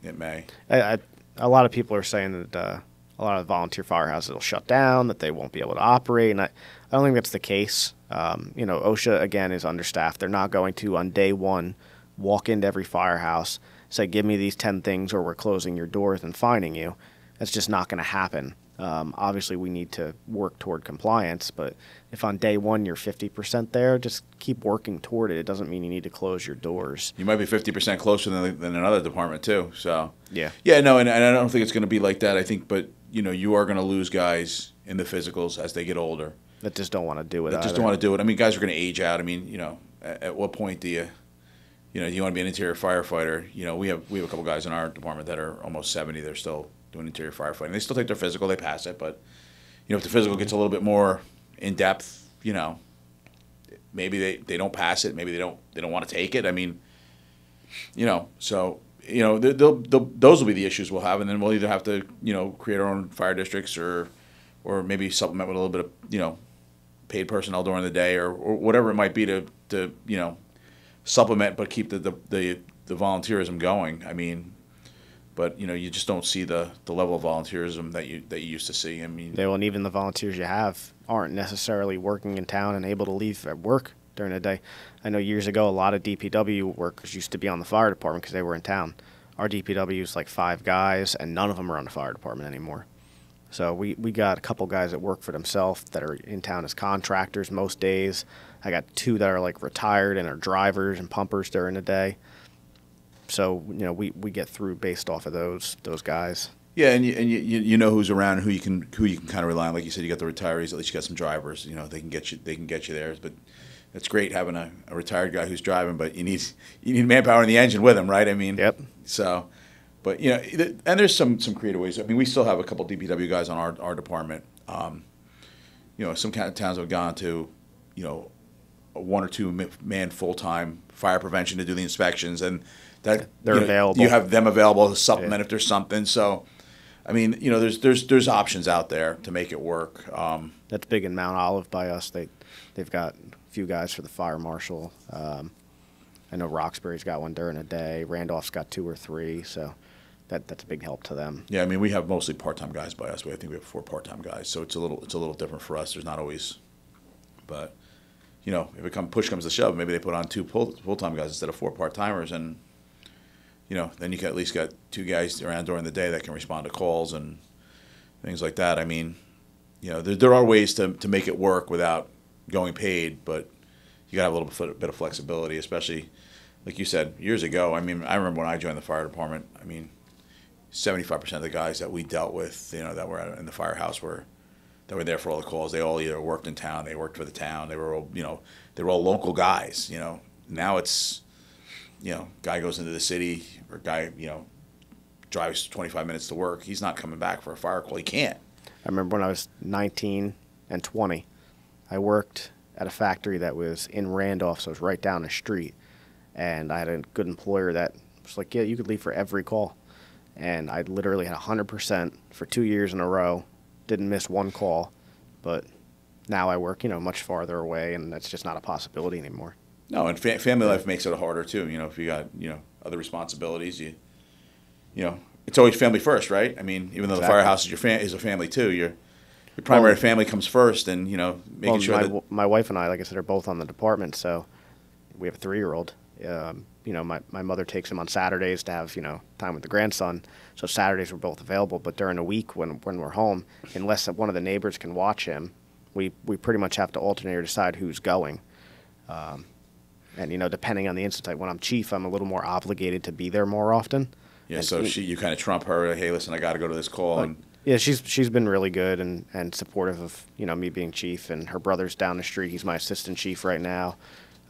[SPEAKER 2] It may.
[SPEAKER 1] A lot of people are saying that a lot of volunteer firehouses will shut down, that they won't be able to operate, and I don't think that's the case. You know, OSHA, again, is understaffed. They're not going to, on day one, walk into every firehouse, say, give me these 10 things or we're closing your doors and fining you. That's just not going to happen. Obviously, we need to work toward compliance, but if on day one you're 50% there, just keep working toward it. It doesn't mean you need to close your doors.
[SPEAKER 2] You might be 50% closer than another department too. So
[SPEAKER 1] yeah,
[SPEAKER 2] no, and I don't think it's going to be like that. I think, but you know, you are going to lose guys in the physicals as they get older
[SPEAKER 1] that just don't want to do it.
[SPEAKER 2] That just don't want to do it. I mean, guys are going to age out. I mean, you know, at what point do you want to be an interior firefighter? You know, we have a couple guys in our department that are almost 70. They're still doing interior firefighting. They still take their physical, they pass it, but you know, if the physical gets a little bit more in depth, you know, maybe they don't pass it. Maybe they don't want to take it. I mean, so those will be the issues we'll have, and then we'll either have to create our own fire districts or maybe supplement with a little bit of paid personnel during the day or whatever it might be to supplement but keep the volunteerism going. I mean, but you just don't see the level of volunteerism that you used to see. I mean,
[SPEAKER 1] well, and even the volunteers you have aren't necessarily working in town and able to leave at work during the day. I know years ago a lot of DPW workers used to be on the fire department because they were in town. Our DPW is like 5 guys, and none of them are on the fire department anymore. So we got a couple guys that work for themselves that are in town as contractors most days. I got 2 that are like retired and are drivers and pumpers during the day. So we get through based off of those guys.
[SPEAKER 2] Yeah, and you know who's around and who you can kind of rely on. Like you said, you got the retirees. At least you got some drivers. They can get you there. But it's great having a retired guy who's driving. But you need manpower in the engine with him, right? I mean,
[SPEAKER 1] yep.
[SPEAKER 2] So, but and there's some creative ways. I mean, we still have a couple DPW guys on our department. Some kind of towns have gone to, a 1 or 2 man full time fire prevention to do the inspections, and that
[SPEAKER 1] they're available.
[SPEAKER 2] You have them available to supplement if there's something. So, I mean, there's options out there to make it work.
[SPEAKER 1] That's big in Mount Olive by us. They've got a few guys for the fire marshal. I know Roxbury's got one during the day. Randolph's got 2 or 3. So that's a big help to them.
[SPEAKER 2] Yeah, I mean, we have mostly part-time guys by us. I think we have 4 part-time guys. So it's a little different for us. There's not always, but if push comes to shove, maybe they put on 2 full-time guys instead of 4 part-timers, and then you can at least got 2 guys around during the day that can respond to calls and things like that. I mean, there are ways to make it work without going paid, but you got to have a little bit of flexibility, especially, like you said, years ago. I mean, I remember when I joined the fire department, I mean, 75% of the guys that we dealt with, that were in the firehouse that were there for all the calls, they all either worked in town, they worked for the town, they were all, they were all local guys, Now it's, guy goes into the city, or guy, drives 25 minutes to work. He's not coming back for a fire call. He can't.
[SPEAKER 1] I remember when I was 19 and 20, I worked at a factory that was in Randolph, so it was right down the street. And I had a good employer that was like, yeah, you could leave for every call. And I literally had 100% for 2 years in a row, didn't miss 1 call. But now I work, much farther away, and that's just not a possibility anymore.
[SPEAKER 2] No, and family life makes it harder too. If you got other responsibilities, it's always family first, right? I mean, even though the firehouse is a family too, your primary family comes first, and making sure that
[SPEAKER 1] my wife and I, like I said, are both on the department, so we have a 3-year-old. My mother takes him on Saturdays to have time with the grandson, so Saturdays we're both available. But during the week when we're home, unless one of the neighbors can watch him, we pretty much have to alternate or decide who's going. And depending on the instance, like when I'm chief, I'm a little more obligated to be there more often.
[SPEAKER 2] Yeah, so you kind of trump her. Hey, listen, I got to go to this call. And
[SPEAKER 1] yeah, she's been really good and supportive of me being chief. And her brother's down the street. He's my assistant chief right now.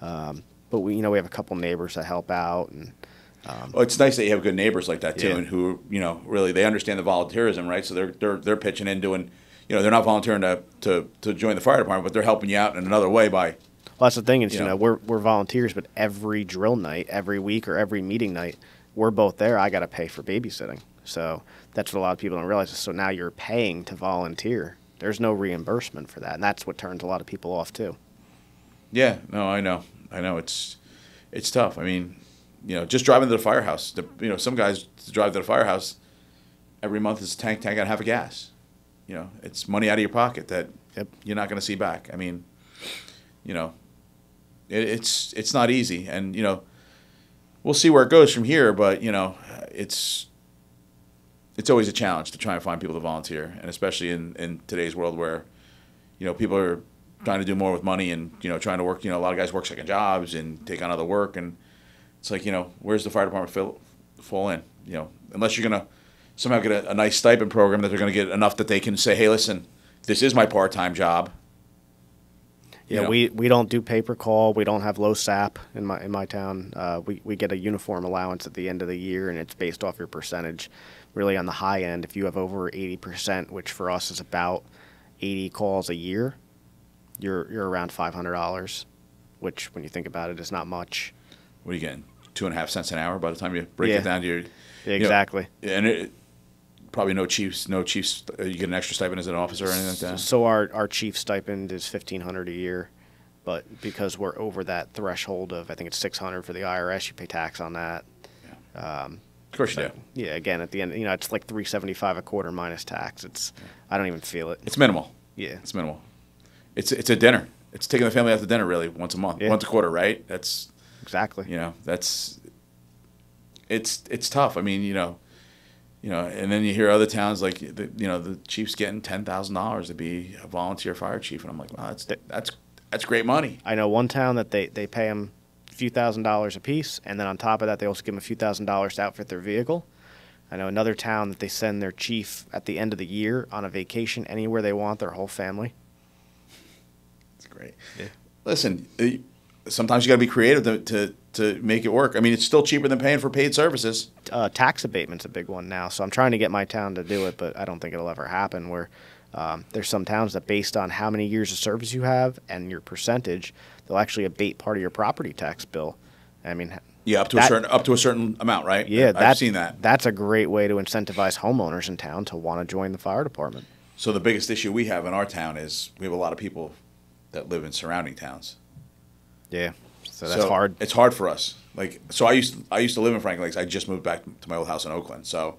[SPEAKER 1] But we have a couple neighbors that help out. And
[SPEAKER 2] well, it's nice that you have good neighbors like that too, and who really they understand the volunteerism, right? So they're pitching in, doing they're not volunteering to join the fire department, but they're helping you out in another way by.
[SPEAKER 1] Well, that's the thing is, we're volunteers, but every drill night, every week, or every meeting night, we're both there. I got to pay for babysitting. So that's what a lot of people don't realize. So now you're paying to volunteer. There's no reimbursement for that, and that's what turns a lot of people off too.
[SPEAKER 2] Yeah, no, I know. It's tough. I mean, just driving to the firehouse. Some guys to drive to the firehouse every month is tank and a half of gas. It's money out of your pocket that you're not going to see back. I mean, it's not easy, and we'll see where it goes from here. But it's always a challenge to try and find people to volunteer, and especially in today's world where people are trying to do more with money and trying to work. A lot of guys work second jobs and take on other work, and it's like where's the fire department fall in? Unless you're gonna somehow get a nice stipend program that they're gonna get enough that they can say, hey, listen, this is my part-time job.
[SPEAKER 1] Yeah, we don't do pay per call. We don't have low SAP in my town. We get a uniform allowance at the end of the year, and it's based off your percentage. Really, on the high end, if you have over 80%, which for us is about 80 calls a year, you're around $500. which when you think about it is not much.
[SPEAKER 2] What are you getting? 2.5 cents an hour by the time you break
[SPEAKER 1] Yeah.
[SPEAKER 2] it down to your
[SPEAKER 1] Exactly.
[SPEAKER 2] And probably no chiefs. You get an extra stipend as an officer or anything like that.
[SPEAKER 1] So our chief stipend is $1,500 a year, but because we're over that threshold of, I think it's $600 for the IRS, you pay tax on that.
[SPEAKER 2] Of course you do.
[SPEAKER 1] Yeah, again, at the end, it's like $375 a quarter minus tax. I don't even feel it.
[SPEAKER 2] It's minimal.
[SPEAKER 1] Yeah.
[SPEAKER 2] It's minimal. It's a dinner. It's taking the family out to dinner really once a month,
[SPEAKER 1] Yeah.
[SPEAKER 2] once a quarter, right? That's
[SPEAKER 1] Exactly.
[SPEAKER 2] it's tough. I mean, and then you hear other towns like the chief's getting $10,000 to be a volunteer fire chief, and I'm like, wow, that's great money.
[SPEAKER 1] I know one town that they pay them a few $1,000s a piece, and then on top of that, they also give them a few $1,000s to outfit their vehicle. I know another town that they send their chief at the end of the year on a vacation anywhere they want, their whole family.
[SPEAKER 2] It's great.
[SPEAKER 1] Yeah.
[SPEAKER 2] Listen, sometimes you got to be creative to make it work. I mean, it's still cheaper than paying for paid services.
[SPEAKER 1] Tax abatement's a big one now, so I'm trying to get my town to do it, but I don't think it'll ever happen. Where there's some towns that, based on how many years of service you have and your percentage, they'll actually abate part of your property tax bill. I mean,
[SPEAKER 2] yeah, up to a certain amount, right?
[SPEAKER 1] Yeah,
[SPEAKER 2] I've seen that.
[SPEAKER 1] That's a great way to incentivize homeowners in town to want to join the fire department.
[SPEAKER 2] So the biggest issue we have in our town is we have a lot of people that live in surrounding towns.
[SPEAKER 1] Yeah, so that's hard.
[SPEAKER 2] It's hard for us. So I used to live in Franklin Lakes. I just moved back to my old house in Oakland. So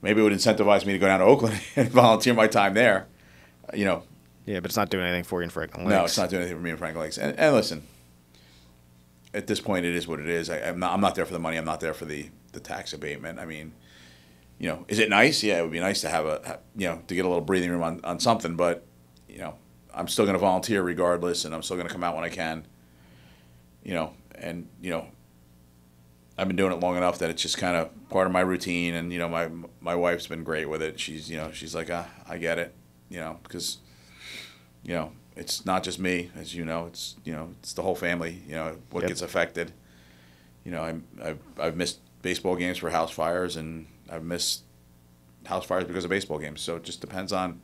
[SPEAKER 2] maybe it would incentivize me to go down to Oakland and volunteer my time there.
[SPEAKER 1] Yeah, but it's not doing anything for you in Franklin Lakes.
[SPEAKER 2] No, it's not doing anything for me in Franklin Lakes. And listen, at this point, it is what it is. I'm not there for the money. I'm not there for the tax abatement. I mean, is it nice? Yeah, it would be nice to have to get a little breathing room on something. But I'm still going to volunteer regardless, and I'm still going to come out when I can. I've been doing it long enough that it's just kind of part of my routine. And my wife's been great with it. She's like, I get it, because it's not just me, as it's the whole family. What
[SPEAKER 1] Yep.
[SPEAKER 2] gets affected. I've missed baseball games for house fires, and I've missed house fires because of baseball games. So it just depends on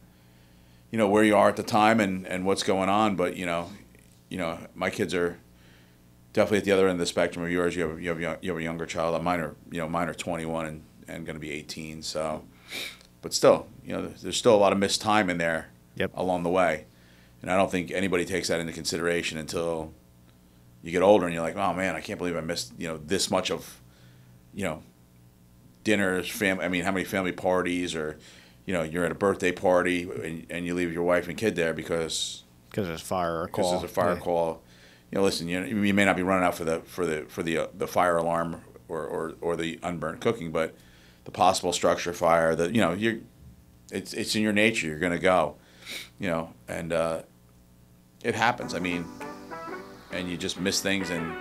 [SPEAKER 2] where you are at the time and what's going on. But my kids are definitely at the other end of the spectrum of yours. You have a younger child. Mine are 21 and going to be 18. So, but still, there's still a lot of missed time in there.
[SPEAKER 1] Yep.
[SPEAKER 2] Along the way. And I don't think anybody takes that into consideration until you get older and you're like, oh man, I can't believe I missed, this much of, dinners, family. I mean, how many family parties, or, you're at a birthday party and you leave your wife and kid there because
[SPEAKER 1] there's a fire or a call.
[SPEAKER 2] Because there's a fire call. Listen, you may not be running out for the fire alarm or the unburnt cooking, but the possible structure fire, it's in your nature. You're going to go, and it happens. I mean, and you just miss things, and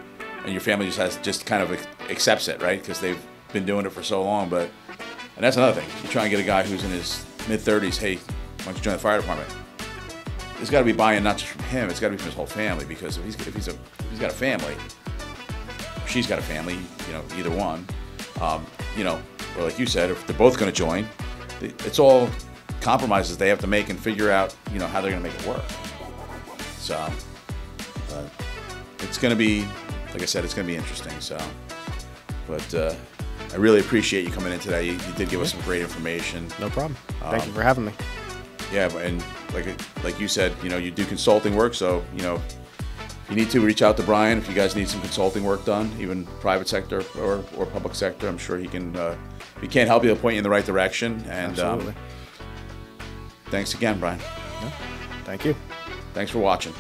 [SPEAKER 2] your family just kind of accepts it, right? Because they've been doing it for so long. And that's another thing. You try and get a guy who's in his mid-30s. Hey, why don't you join the fire department? It's got to be buy-in not just from him. It's got to be from his whole family, because if he's got a family, or she's got a family, either one, or like you said, if they're both going to join, it's all compromises they have to make and figure out, how they're going to make it work. So, it's going to be, like I said, it's going to be interesting. So, but I really appreciate you coming in today. You did give us some great information.
[SPEAKER 1] No problem. Thank you for having me.
[SPEAKER 2] Yeah, and like you said, you do consulting work, so you need to reach out to Brian if you guys need some consulting work done, even private sector or public sector. I'm sure he can. If he can't help you, he'll point you in the right direction. And
[SPEAKER 1] Absolutely.
[SPEAKER 2] Thanks again, Brian.
[SPEAKER 1] Yeah. Thank you.
[SPEAKER 2] Thanks for watching.